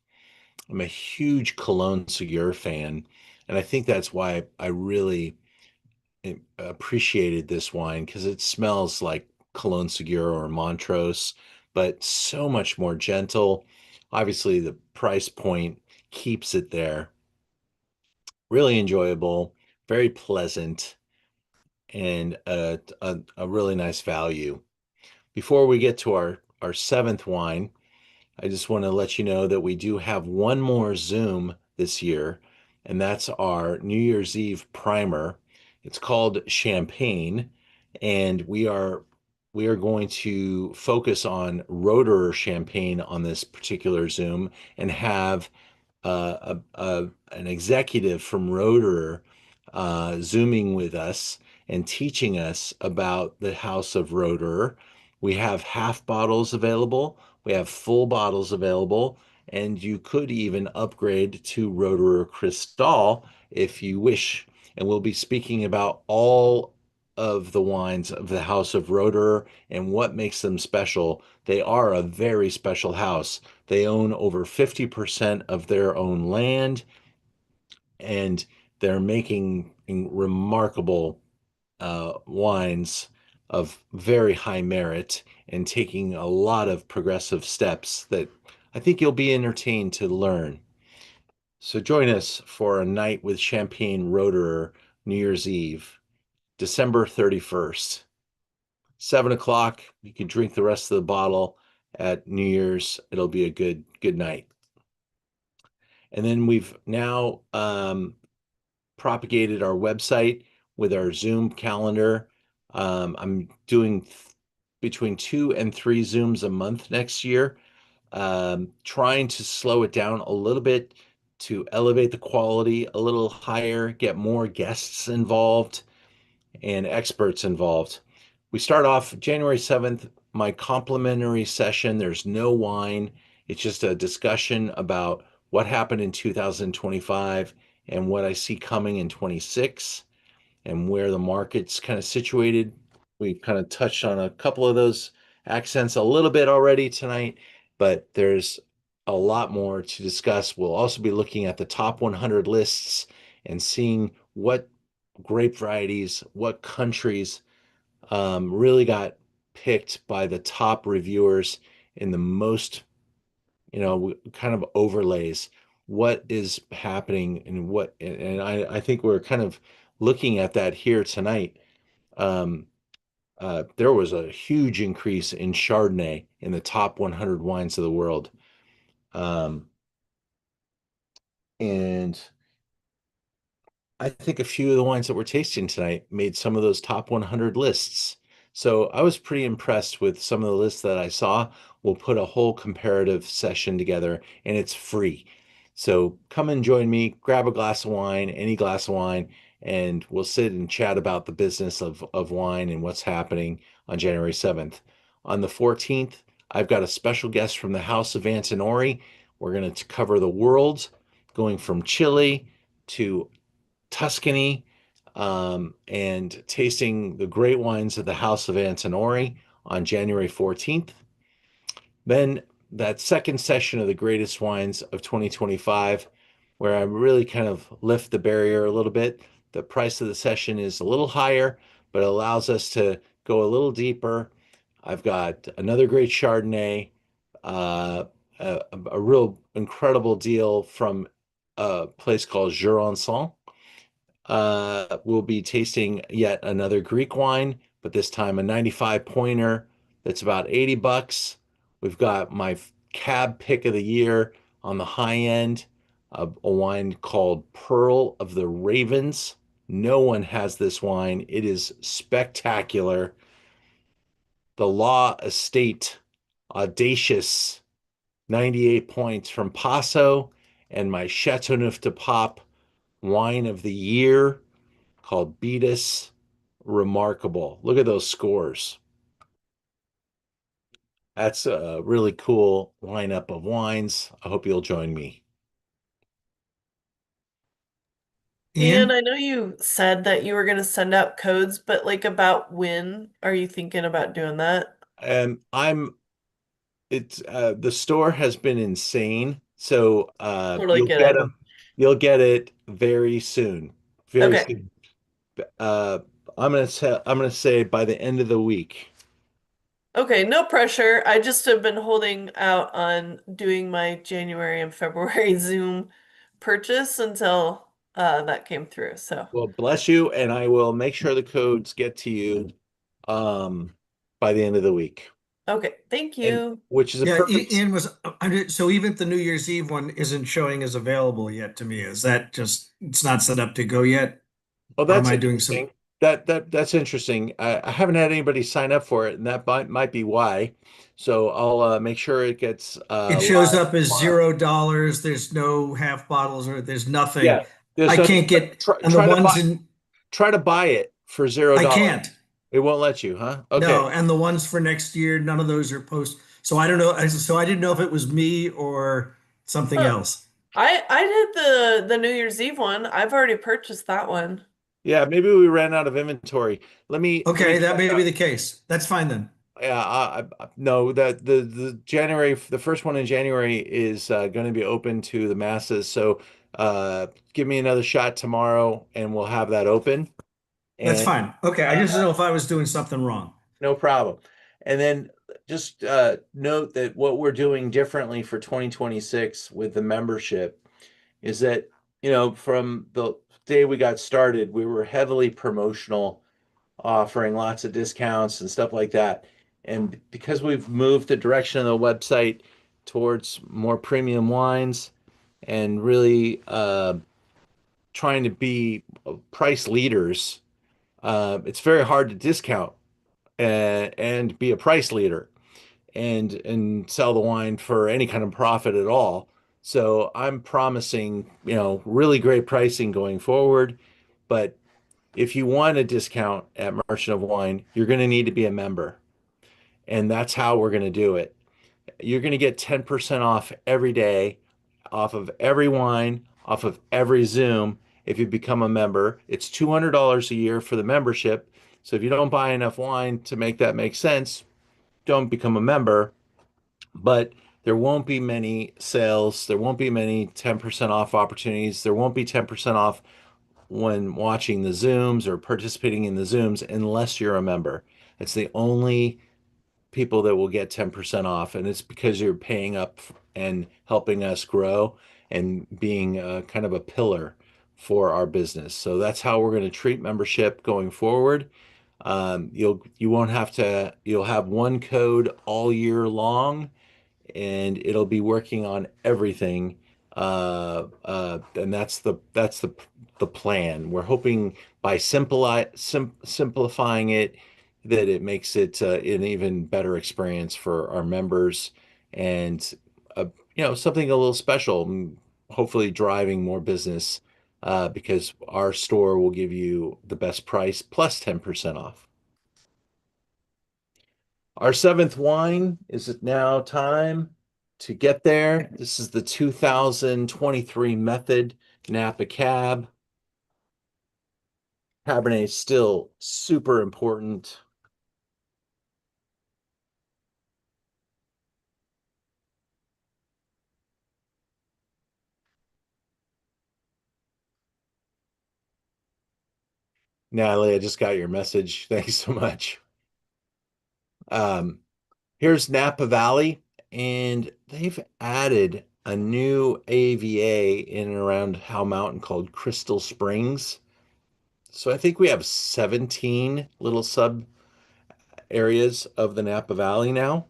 I'm a huge Cologne Segura fan, and I think that's why I really appreciated this wine because it smells like Cologne Segura or Montrose, but so much more gentle. Obviously, the price point keeps it there. Really enjoyable, very pleasant, and a really nice value. Before we get to our seventh wine, I just want to let you know that we do have one more Zoom this year, and that's our New Year's Eve primer. It's called Champagne, and we are going to focus on Roederer Champagne on this particular Zoom and have an executive from Roederer Zooming with us and teaching us about the House of Roederer. We have half bottles available. We have full bottles available, and you could even upgrade to Roederer Cristal if you wish. And we'll be speaking about all of the wines of the House of Roederer and what makes them special. They are a very special house. They own over 50% of their own land, and they're making remarkable wines of very high merit and taking a lot of progressive steps that I think you'll be entertained to learn. So join us for a night with Champagne Roederer New Year's Eve, December 31st. 7 o'clock. You can drink the rest of the bottle at New Year's. It'll be a good night. And then we've now propagated our website with our Zoom calendar. I'm doing between 2 and 3 Zooms a month next year, trying to slow it down a little bit to elevate the quality a little higher, get more guests involved and experts involved. We start off January 7th, my complimentary session. There's no wine. It's just a discussion about what happened in 2025 and what I see coming in 26 and where the market's kind of situated. We kind of touched on a couple of those accents a little bit already tonight, but there's a lot more to discuss. We'll also be looking at the top 100 lists and seeing what grape varieties, what countries really got picked by the top reviewers in the most, kind of overlays. What is happening and I think we're kind of looking at that here tonight. Um, there was a huge increase in Chardonnay in the top 100 wines of the world. And I think a few of the wines that we're tasting tonight made some of those top 100 lists. So I was pretty impressed with some of the lists that I saw. We'll put a whole comparative session together and it's free. So come and join me, grab a glass of wine, any glass of wine, and we'll sit and chat about the business of wine and what's happening on January 7th. On the 14th, I've got a special guest from the House of Antinori. We're going to cover the world, going from Chile to Tuscany, and tasting the great wines of the House of Antinori on January 14th. Then that second session of the greatest wines of 2025, where I really kind of lift the barrier a little bit. The price of the session is a little higher, but it allows us to go a little deeper. I've got another great Chardonnay, uh, a real incredible deal from a place called Jurançon. We'll be tasting yet another Greek wine, but this time a 95 pointer that's about $80. We've got my cab pick of the year on the high end, a wine called Pearl of the Ravens. No one has this wine. It is spectacular. The Law Estate Audacious, 98 points from Paso, and my Chateauneuf de Pop wine of the year called Beatus Remarkable. Look at those scores. That's a really cool lineup of wines. I hope you'll join me. Ian, Ian? I know you said that you were going to send out codes, but like about when are you thinking about doing that? And the store has been insane. So Totally get it. you'll get it very soon. Very Okay. soon. Uh, I'm gonna say by the end of the week. Okay, no pressure. I just have been holding out on doing my January and February Zoom purchase until that came through. So, Well, bless you, and I will make sure the codes get to you um by the end of the week. okay, thank And you. which is a Yeah, perfect. Ian was, so even the New Year's Eve one isn't showing as available yet to me. Is that just, it's not set up to go yet? Oh, Or am that's I doing some? interesting. That's interesting. I haven't had anybody sign up for it, and that might be why. So I'll make sure it gets It shows live up as tomorrow. $0. There's no half bottles or there's nothing. Yeah, there's I no, can't get, try, and the try to ones buy in, try to buy it for zero I dollars. can't. It won't let you, huh? Okay. No, and the ones for next year, none of those are post. So I don't know. So I didn't know if it was me or something Huh. else. I did the New Year's Eve one. I've already purchased that one. Yeah, maybe we ran out of inventory. Let me Okay, that check may be on. the case. That's fine then. Yeah, no, the January, the first one in January is going to be open to the masses. So give me another shot tomorrow, and we'll have that open. That's And fine. Okay, I just don't know if I was doing something wrong. no problem. And then just note that what we're doing differently for 2026 with the membership is that, from the day we got started, we were heavily promotional, offering lots of discounts and stuff like that. And because we've moved the direction of the website towards more premium wines and really trying to be price leaders, It's very hard to discount and be a price leader and sell the wine for any kind of profit at all. So I'm promising, really great pricing going forward. But if you want a discount at Merchant of Wine, you're going to need to be a member. And that's how we're going to do it. You're going to get 10% off every day, off of every wine, off of every Zoom if you become a member. It's $200 a year for the membership. So if you don't buy enough wine to make that make sense, don't become a member. But there won't be many sales. There won't be many 10% off opportunities. There won't be 10% off when watching the Zooms or participating in the Zooms unless you're a member. It's the only people that will get 10% off, and it's because you're paying up and helping us grow and being kind of a pillar for our business. So that's how we're going to treat membership going forward. You won't have to, you'll have one code all year long, and it'll be working on everything. And that's the plan. We're hoping by simplifying it that it makes it an even better experience for our members and something a little special. Hopefully driving more business because our store will give you the best price plus 10% off. Our seventh wine is it now time to get there. This is the 2023 Method Napa Cab. Cabernet is still super important. Natalie, I just got your message. Thanks so much. Um, Here's Napa Valley, and they've added a new AVA in and around Howell Mountain called Crystal Springs. So I think we have 17 little sub areas of the Napa Valley now,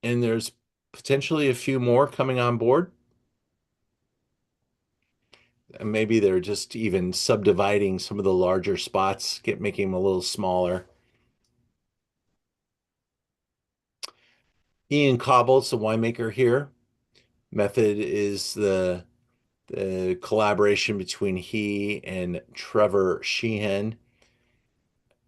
and there's potentially a few more coming on board. And maybe they're just even subdividing some of the larger spots, making them a little smaller. Ian Cobble's the winemaker here. Method is the collaboration between he and Trevor Sheehan.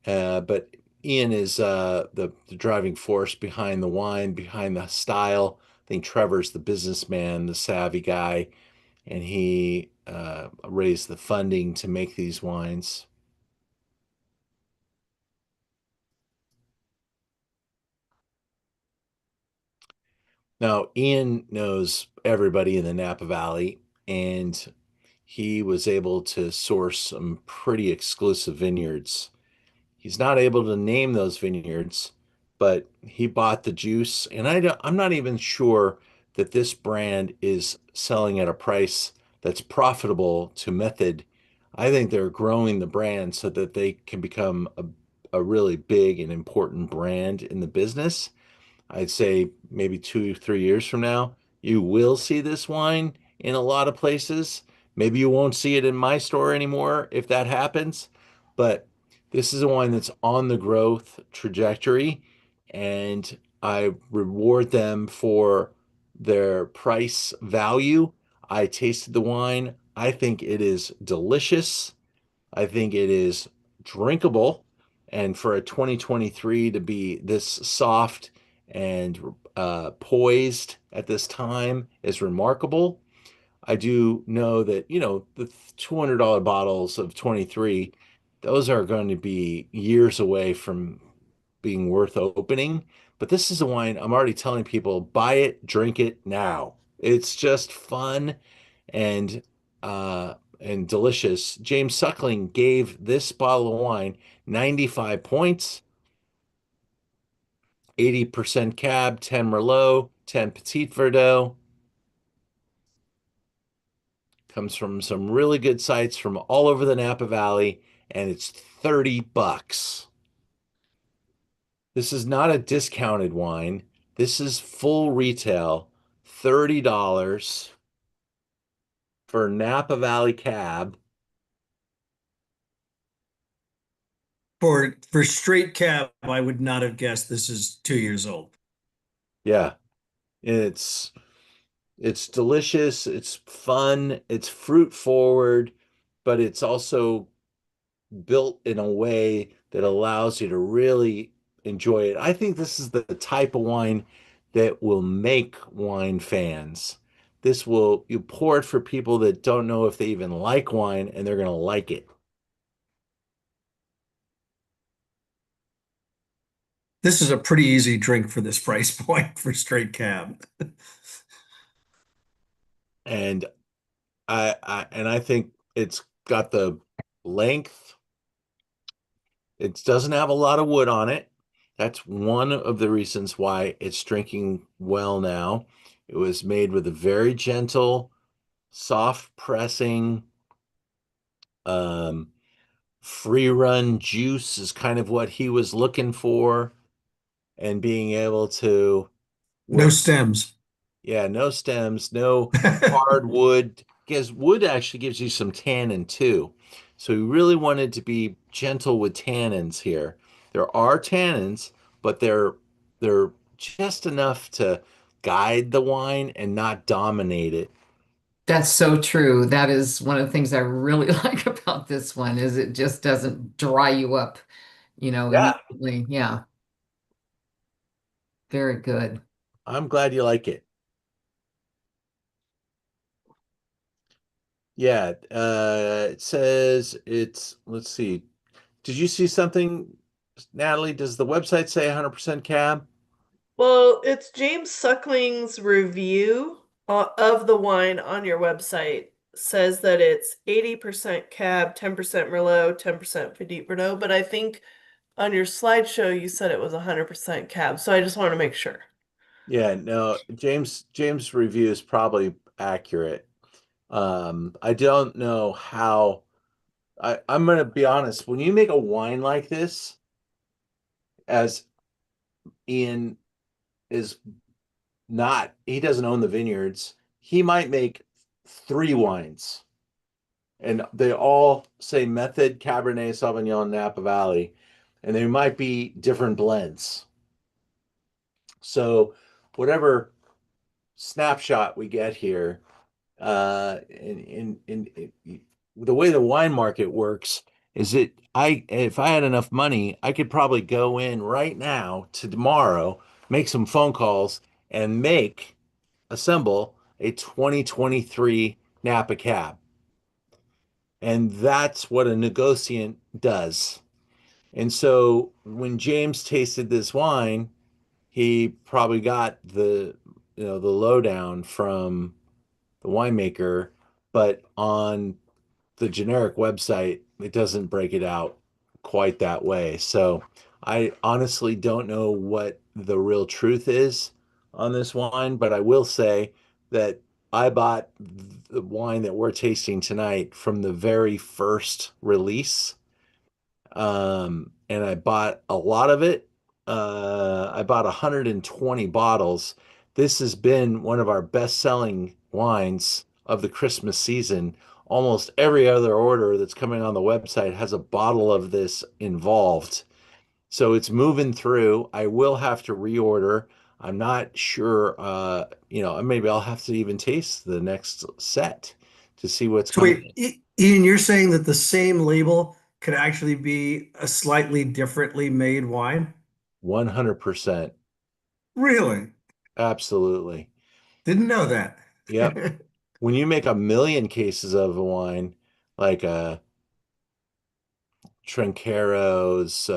But Ian is the driving force behind the wine, behind the style. I think Trevor's the businessman, the savvy guy, and he raised the funding to make these wines. Now, Ian knows everybody in the Napa Valley, and he was able to source some pretty exclusive vineyards. He's not able to name those vineyards, but he bought the juice, and I'm not even sure that this brand is selling at a price that's profitable to Method. I think they're growing the brand so that they can become a really big and important brand in the business. I'd say maybe 2, 3 years from now, you will see this wine in a lot of places. Maybe you won't see it in my store anymore if that happens, but this is a wine that's on the growth trajectory, and I reward them for their price value. I tasted the wine. I think it is delicious. I think it is drinkable. And for a 2023 to be this soft and poised at this time is remarkable. I do know that, the $200 bottles of 23, those are going to be years away from being worth opening. But this is a wine I'm already telling people buy it, drink it now. It's just fun and delicious. James Suckling gave this bottle of wine 95 points, 80% Cab, 10 Merlot, 10 Petit Verdot. Comes from some really good sites from all over the Napa Valley, and it's $30. This is not a discounted wine. This is full retail, $30 for Napa Valley Cab. For straight cab, I would not have guessed this is 2 years old. Yeah. It's it's delicious, it's fun, it's fruit forward, but it's also built in a way that allows you to really enjoy it. I think this is the type of wine that will make wine fans. This will, you pour it for people that don't know if they even like wine and they're going to like it. This is a pretty easy drink for this price point for straight cab. And I think it's got the length. It doesn't have a lot of wood on it. That's one of the reasons why it's drinking well now. It was made with a very gentle, soft pressing, um, free run juice is kind of what he was looking for, and being able to No work. stems. Yeah, no stems, no hard wood, because wood actually gives you some tannin too. So we really wanted to be gentle with tannins here. There are tannins, but they're just enough to guide the wine and not dominate it. That's so true. That is one of the things I really like about this one is it just doesn't dry you up, Yeah, immediately. Yeah, very good. I'm glad you like it. Yeah, it says let's see. Did you see something, Natalie? Does the website say 100% cab? Well, it's James Suckling's review of the wine on your website says that it's 80% Cab, 10% Merlot, 10% Petit Verdot, but I think on your slideshow you said it was 100% Cab, so I just want to make sure. Yeah, no, James review is probably accurate. I don't know how I'm gonna be honest, when you make a wine like this, as Ian is not, he doesn't own the vineyards, he might make three wines. And they all say method Cabernet Sauvignon Napa Valley, and they might be different blends. So whatever snapshot we get here, in the way the wine market works is that if I had enough money, I could probably go in right now to tomorrow, make some phone calls, and assemble a 2023 Napa Cab. And that's what a negociant does. And so when James tasted this wine, he probably got the lowdown from the winemaker, but on the generic website, it doesn't break it out quite that way. So I honestly don't know what the real truth is on this wine, but I will say that I bought the wine that we're tasting tonight from the very first release. And I bought a lot of it. I bought 120 bottles. This has been one of our best-selling wines of the Christmas season. Almost every other order that's coming on the website has a bottle of this involved. So it's moving through. I will have to reorder. I'm not sure, maybe I'll have to even taste the next set to see what's So coming. wait, Ian, you're saying that the same label could actually be a slightly differently made wine? 100%. Really? Absolutely. Didn't know that. Yep. When you make a million cases of a wine, like a Trinchero's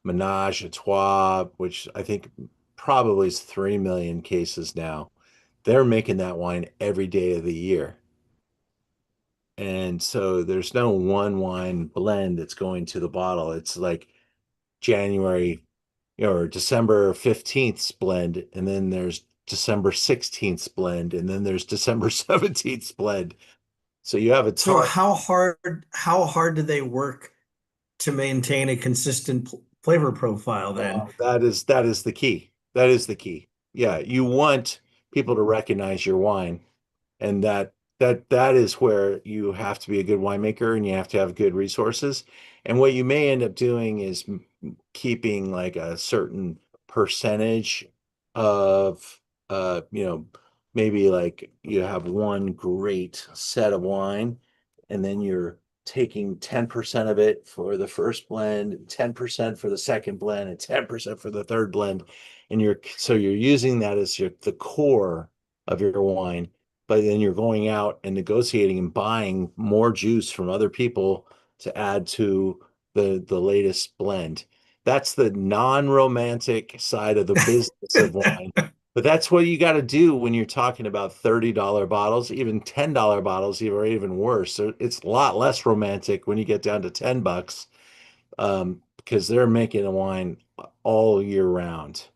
Menage a Trois, which I think probably is 3 million cases now, they're making that wine every day of the year. And so there's no one wine blend that's going to the bottle. It's like January or December 15th blend, and then there's December 16th blend, and then there's December 17th blend. So you have a So ton. how hard do they work to maintain a consistent flavor profile then? That is the key. That is the key. Yeah, you want people to recognize your wine, and that is where you have to be a good winemaker and you have to have good resources. And what you may end up doing is keeping like a certain percentage of maybe like you have one great set of wine and then you're taking 10% of it for the first blend, 10% for the second blend, and 10% for the third blend. And you're using that as the core of your wine, but then you're going out and negotiating and buying more juice from other people to add to the latest blend. That's the non-romantic side of the business of wine. But that's what you got to do when you're talking about $30 bottles, even $10 bottles, or even worse. So it's a lot less romantic when you get down to $10, because they're making a wine all year round.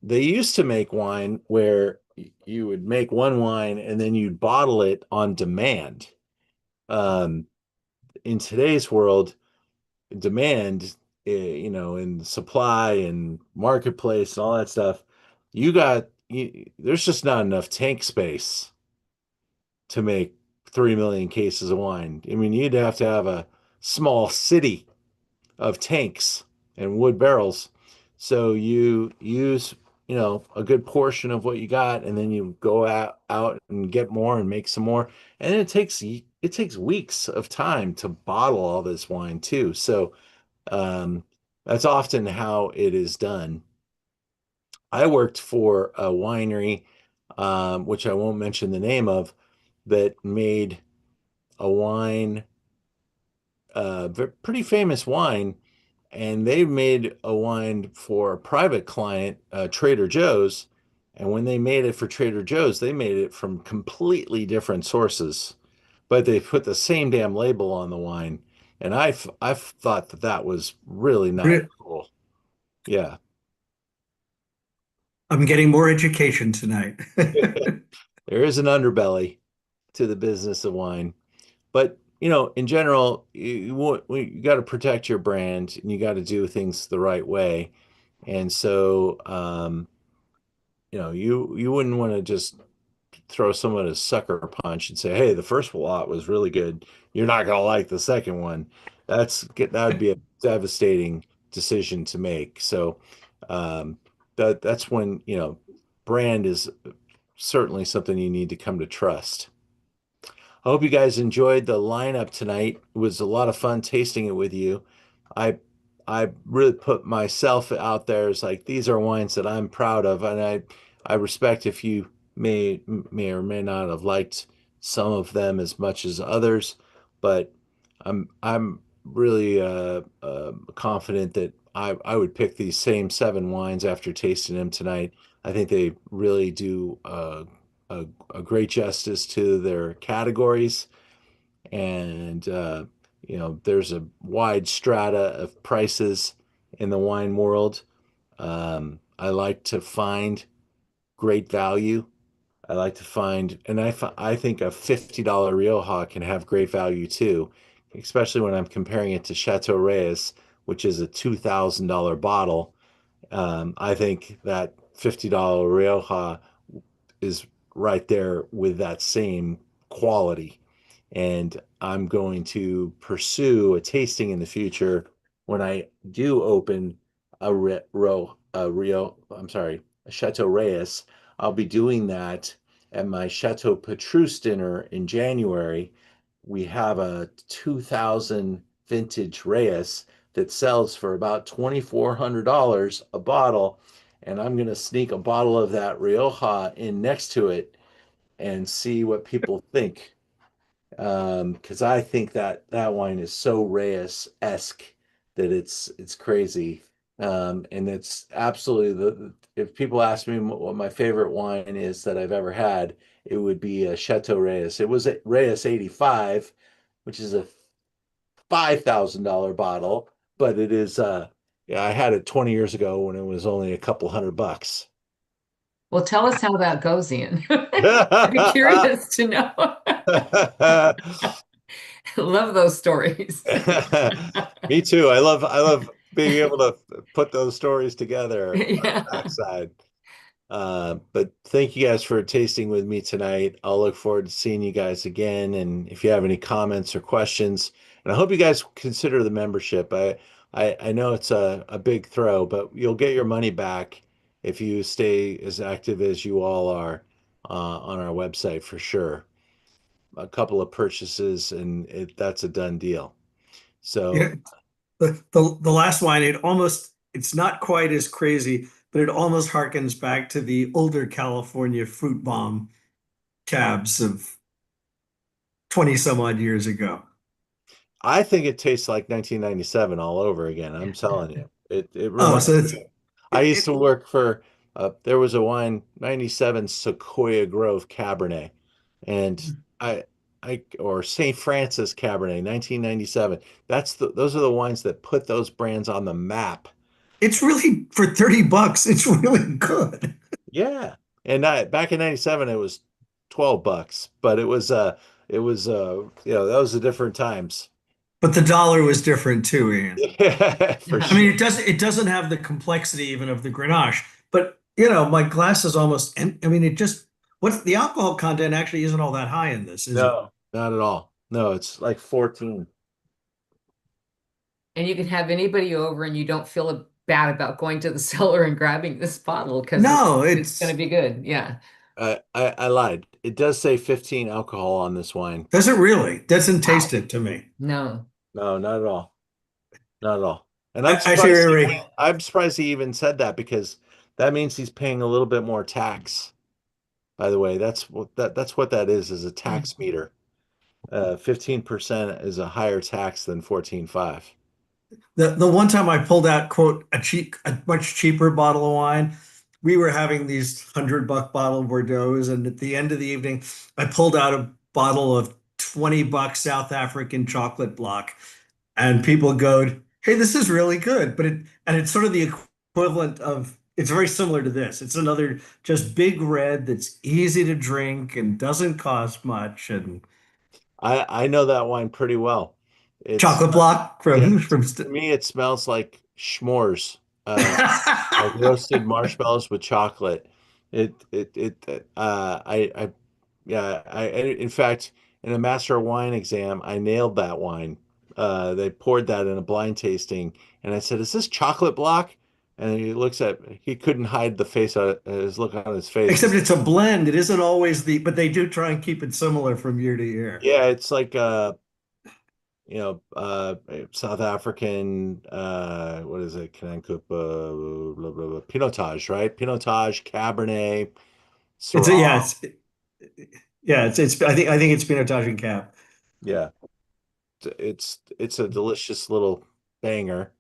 They used to make wine where you would make one wine and then you'd bottle it on demand. In today's world, demand, in supply and marketplace and all that stuff, there's just not enough tank space to make 3 million cases of wine. I mean, you'd have to have a small city of tanks and wood barrels. So you use, a good portion of what you got, and then you go out and get more and make some more. And it takes weeks of time to bottle all this wine too. So that's often how it is done. I worked for a winery, which I won't mention the name of, that made a wine, pretty famous wine, and they made a wine for a private client, Trader Joe's. And when they made it for Trader Joe's, they made it from completely different sources, but they put the same damn label on the wine. And I've thought that was really not cool. Yeah. I'm getting more education tonight. There is an underbelly to the business of wine. But, in general, you got to protect your brand and you got to do things the right way. And so, you wouldn't want to just throw someone a sucker punch and say, "Hey, the first lot was really good. You're not gonna like the second one." That would be a devastating decision to make. So, um, that's when, brand is certainly something you need to come to trust. I hope you guys enjoyed the lineup tonight. It was a lot of fun tasting it with you. I I really put myself out there as like these are wines that I'm proud of, and I respect if you may or may not have liked some of them as much as others, but I'm really confident that I would pick these same seven wines after tasting them tonight. I think they really do a great justice to their categories, and there's a wide strata of prices in the wine world. I like to find great value. I like to find, and I think a $50 Rioja can have great value too, especially when I'm comparing it to Chateau Reyes, which is a $2,000 bottle. I think that $50 Rioja is right there with that same quality. And I'm going to pursue a tasting in the future when I do open a Chateau Reyes. I'll be doing that at my Chateau Petrus dinner in January. We have a 2000 vintage Reyes that sells for about $2,400 a bottle. And I'm going to sneak a bottle of that Rioja in next to it and see what people think. Because I think that wine is so Reyes-esque that it's crazy. And it's absolutely if people ask me what my favorite wine is that I've ever had, it would be a Chateau Reyes. It was a Reyes 85, which is a $5,000 bottle, but it is yeah, I had it 20 years ago when it was only a couple $100. Well, tell us how that goes, Ian. I'd be curious to know. Love those stories. Me too. I love being able to put those stories together on Yeah. the backside. But thank you guys for tasting with me tonight. I'll look forward to seeing you guys again. And if you have any comments or questions, and I hope you guys consider the membership. I know it's a big throw, but you'll get your money back if you stay as active as you all are on our website for sure. A couple of purchases and that's a done deal. So Yeah, the last wine, it's not quite as crazy, but it almost harkens back to the older California fruit bomb cabs of 20 some odd years ago. I think it tastes like 1997 all over again. I'm telling you, it Oh, reminds so me. I used to work for there was a wine 97 Sequoia Grove Cabernet, and I or St. Francis Cabernet 1997. Those are the wines that put those brands on the map. it's really for $30, it's really good. Yeah, and back in 97 it was $12, but those are different times. But the dollar was different too, Ian. Yeah, for I mean, sure. it doesn't have the complexity even of the Grenache, but my glass is almost, and I mean, what's the alcohol content actually isn't all that high in this, is it? No, not at all. No, it's like 14. And you can have anybody over and you don't feel bad about going to the cellar and grabbing this bottle because No, it's going to be good. Yeah. I lied. It does say 15 alcohol on this wine. does it really? Doesn't taste Wow. it to me. No. No, not at all. Not at all. And I see, Ray. I'm surprised he even said that because that means he's paying a little bit more tax. By the way, that's what that is a tax meter. 15% is a higher tax than 14.5. The one time I pulled out, quote, a much cheaper bottle of wine, we were having these $100 bottle of Bordeaux's, and at the end of the evening, I pulled out a bottle of $20 South African chocolate block, and people go, "Hey, this is really good," it's sort of the equivalent of. It's very similar to this. It's another just big red that's easy to drink and doesn't cost much, and I know that wine pretty well. It's chocolate block yeah, from to me it smells like s'mores. Like roasted marshmallows with chocolate. Yeah, in fact, in a master of wine exam, I nailed that wine. They poured that in a blind tasting, and I said, "Is this chocolate block?" And he couldn't hide the face on his look on his face. Except it's a blend. It isn't always but they do try and keep it similar from year to year. Yeah, it's like South African, what is it? Kanankup, blah, blah, blah, Pinotage, right? Pinotage, Cabernet, It's Syrah. I think it's Pinotage and Cab Yeah, it's a delicious little banger,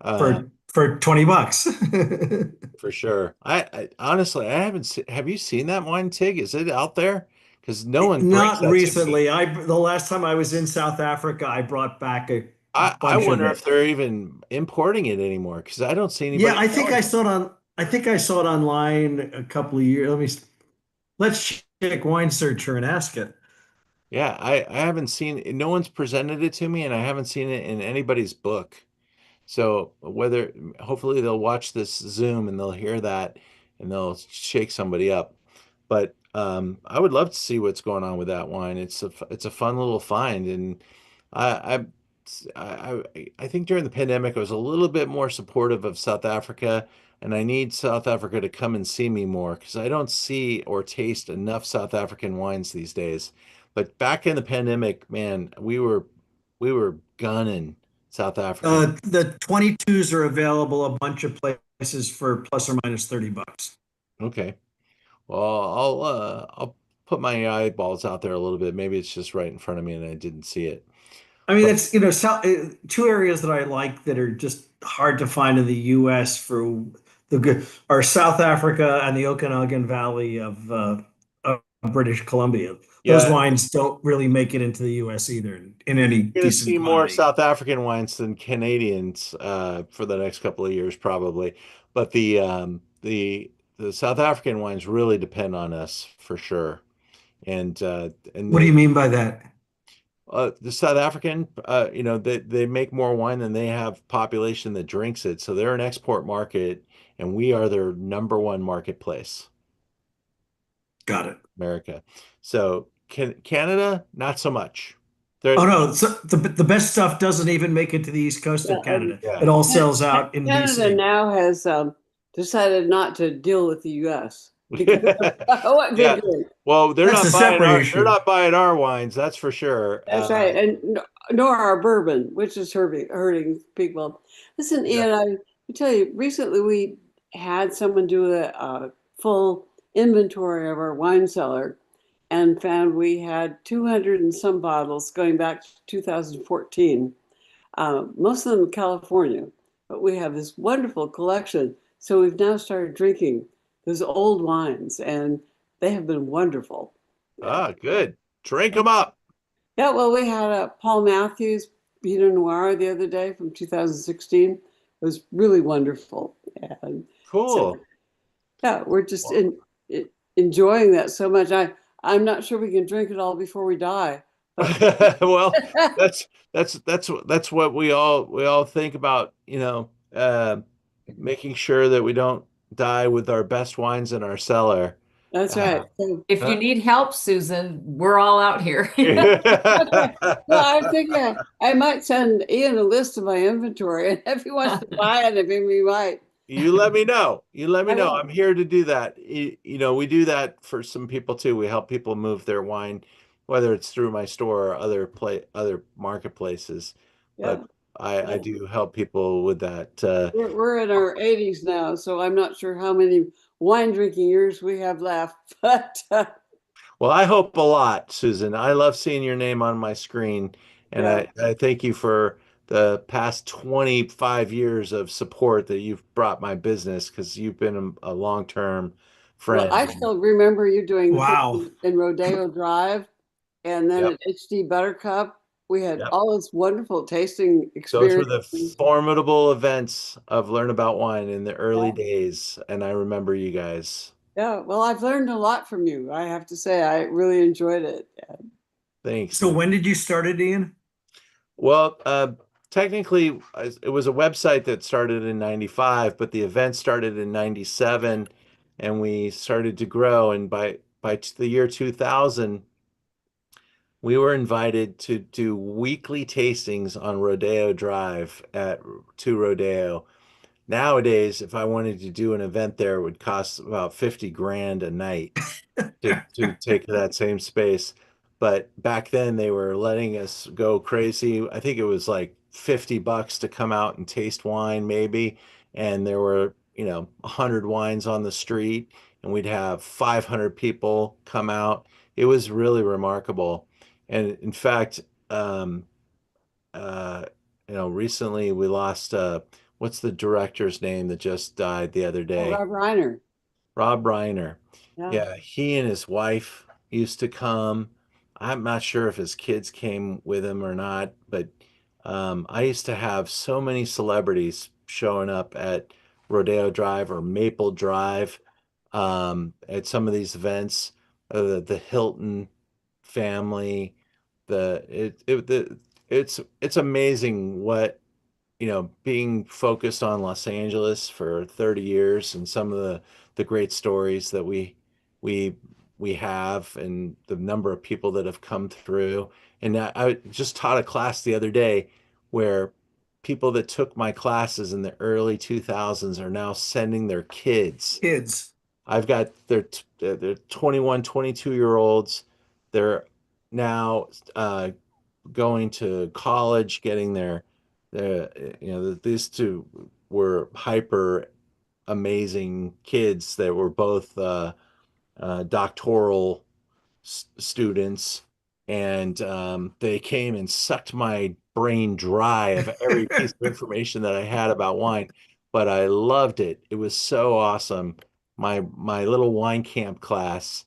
uh, for $20. for sure. I honestly, I haven't seen, have you seen that wine, Tig? Is it out there? Because no one brings Not that to me. recently. The last time I was in South Africa, I brought back a I bunch of wonder if it. they're even importing it anymore because I don't see Yeah, anybody selling it. I think I saw it online a couple of years. Let's check Wine Searcher and ask it. Yeah, I haven't seen no one's presented it to me and I haven't seen it in anybody's book. So hopefully they'll watch this Zoom and they'll hear that and they'll shake somebody up. But I would love to see what's going on with that wine. It's a fun little find, and I I think during the pandemic I was a little bit more supportive of South Africa, and I need South Africa to come and see me more because I don't see or taste enough South African wines these days. But back in the pandemic, man, we were gunning South African. The 22s are available a bunch of places for plus or minus $30. Okay. Well, I'll put my eyeballs out there a little bit. Maybe it's just right in front of me and I didn't see it. I mean, But that's, two areas that I like that are just hard to find in the US for the good are South Africa and the Okanagan Valley of British Columbia. Those yeah, wines don't really make it into the US either in any you're gonna decent see more quantity. South African wines than Canadians for the next couple of years probably. But the South African wines really depend on us for sure. And What do you mean by that? the South African, they make more wine than they have population that drinks it. So they're an export market, and we are their number one marketplace. Got it. America. So Canada, not so much. Oh no, so the best stuff doesn't even make it to the east coast Yeah, of Canada. yeah. It all sells out in Canada BC. now has decided not to deal with the U.S. because of what they're Yeah. doing. Well, That's a separate they're issue. not buying our wines, that's for sure. That's right, and nor our bourbon, which is hurting people. Listen, Yeah. Ian, I tell you, recently we had someone do a full inventory of our wine cellar and found we had 200 and some bottles going back to 2014, most of them in California. But we have this wonderful collection. So we've now started drinking those old wines, and they have been wonderful. Ah, good. Drink them up. Yeah, well, we had a Paul Matthews Pinot Noir the other day from 2016. It was really wonderful. And so, Cool. yeah, we're just enjoying that so much. I'm not sure we can drink it all before we die. Well, that's what we all think about, making sure that we don't die with our best wines in our cellar. That's right. So, If you need help, Susan, we're all out here. well, I think I might send Ian a list of my inventory, and if he wants to buy anything, we might. You let me know. You let me I know. will. I'm here to do that. We do that for some people too. We help people move their wine, whether it's through my store or other marketplaces. Yeah. But I do help people with that. We're in our 80s now, so I'm not sure how many wine drinking years we have left, but Well, I hope a lot, Susan. I love seeing your name on my screen, and Yeah. I thank you for the past 25 years of support that you've brought my business because you've been a long-term well, friend. I still remember you doing the Wow. thing in Rodeo Drive, and then Yep. at HD Buttercup, we had Yep. all this wonderful tasting Those were the experiences. formidable events of Learn About Wine in the early Yeah. days, and I remember you guys. Yeah, well, I've learned a lot from you. I have to say, I really enjoyed it. Thanks. So when did you start it, Ian? Well, technically, it was a website that started in 95, but the event started in 97, and we started to grow. And by the year 2000, we were invited to do weekly tastings on Rodeo Drive at to Rodeo. Nowadays, if I wanted to do an event there, it would cost about 50 grand a night to take that same space. But back then they were letting us go crazy. I think it was like $50 to come out and taste wine, maybe. And there were, 100 wines on the street, and we'd have 500 people come out. It was really remarkable. And in fact, um, uh, recently we lost, what's the director's name that just died the other Oh, day? Rob Reiner. Rob Reiner. Yeah. Yeah, he and his wife used to come. I'm not sure if his kids came with him or not, but I used to have so many celebrities showing up at Rodeo Drive or Maple Drive at some of these events. The Hilton family, the it, it the it's amazing what being focused on Los Angeles for 30 years and some of the great stories that we we have and the number of people that have come through. And I just taught a class the other day where people that took my classes in the early 2000s are now sending their kids. Kids. I've got they're 21, 22-year olds. They're now going to college, getting these two were hyper amazing kids that were both doctoral students, and they came and sucked my brain dry of every piece of information that I had about wine. But I loved it. It was so awesome. My little wine camp class,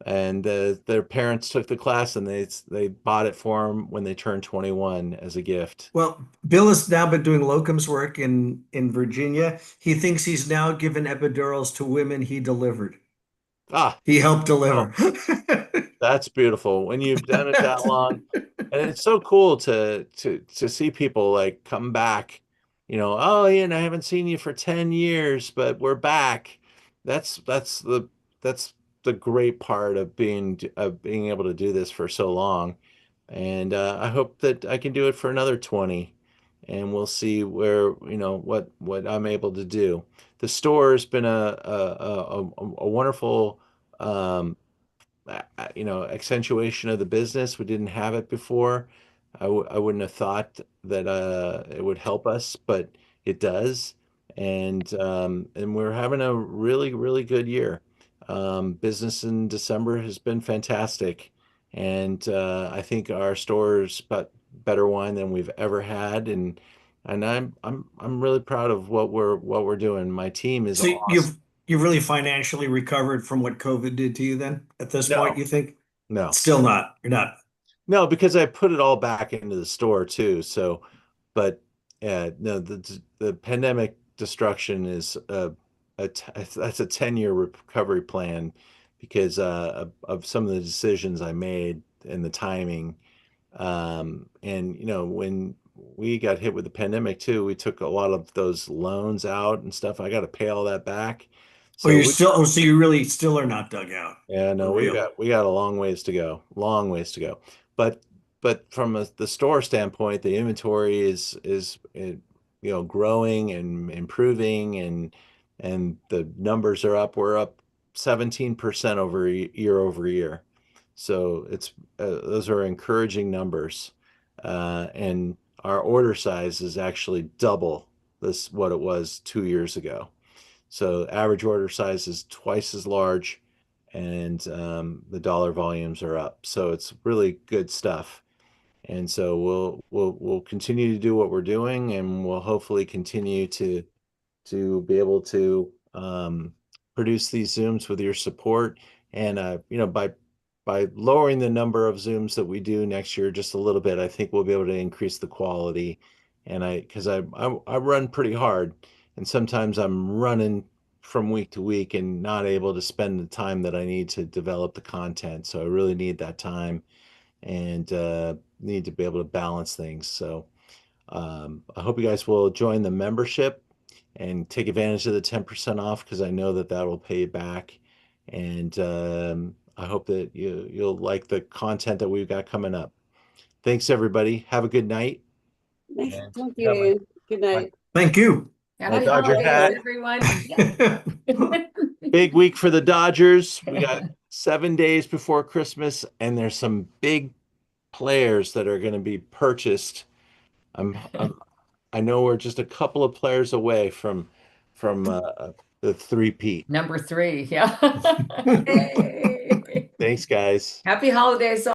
and their parents took the class and they bought it for them when they turned 21 as a gift. Well, Bill has now been doing locums work in Virginia. He thinks he's now given epidurals to women he delivered. Ah, He helped deliver. that's beautiful when you've done it that long. And it's so cool to see people like come back, oh, Ian, I haven't seen you for 10 years, but we're back. That's the great part of being able to do this for so long. And I hope that I can do it for another 20, and we'll see where, what I'm able to do. The store has been a wonderful accentuation of the business. We didn't have it before. I wouldn't have thought that it would help us, but it does. And we're having a really, really good year. Business in December has been fantastic, and I think our store's got better wine than we've ever had, and I'm really proud of what we're doing. My team is So awesome. you've really financially recovered from what COVID did to you then at this point, No, you think? no. Still not. You're not. No, because I put it all back into the store too. So, but no, the pandemic destruction is that's a 10-year recovery plan because of some of the decisions I made and the timing. And when we got hit with the pandemic too, we took a lot of those loans out and stuff. I got to pay all that back. Oh, So we so you really still are not dug out Yeah, for no, we real. got we got a long ways to go. Long ways to go. But from the store standpoint, the inventory is growing and improving, and the numbers are up. We're up 17% year over year. So it's those are encouraging numbers. And our order size is actually double this what it was 2 years ago. So average order size is twice as large, and the dollar volumes are up. So it's really good stuff. And so we'll continue to do what we're doing, and we'll hopefully continue to be able to produce these Zooms with your support. And by lowering the number of Zooms that we do next year just a little bit, I think we'll be able to increase the quality. And because I run pretty hard, and sometimes I'm running from week to week and not able to spend the time that I need to develop the content. So I really need that time, and need to be able to balance things. So I hope you guys will join the membership and take advantage of the 10% off, because I know that that will pay you back. And I hope that you'll like the content that we've got coming up. Thanks, everybody. Have a good night. And Thank I you, got Ian. Good my, night. Thank you. my Happy Dodger holidays, hat. everyone. Yeah. Big week for the Dodgers. We got 7 days before Christmas, and there's some big players that are going to be purchased. I'm I know we're just a couple of players away from the three-peat. Number 3, yeah. Yay. Thanks, guys. Happy holidays.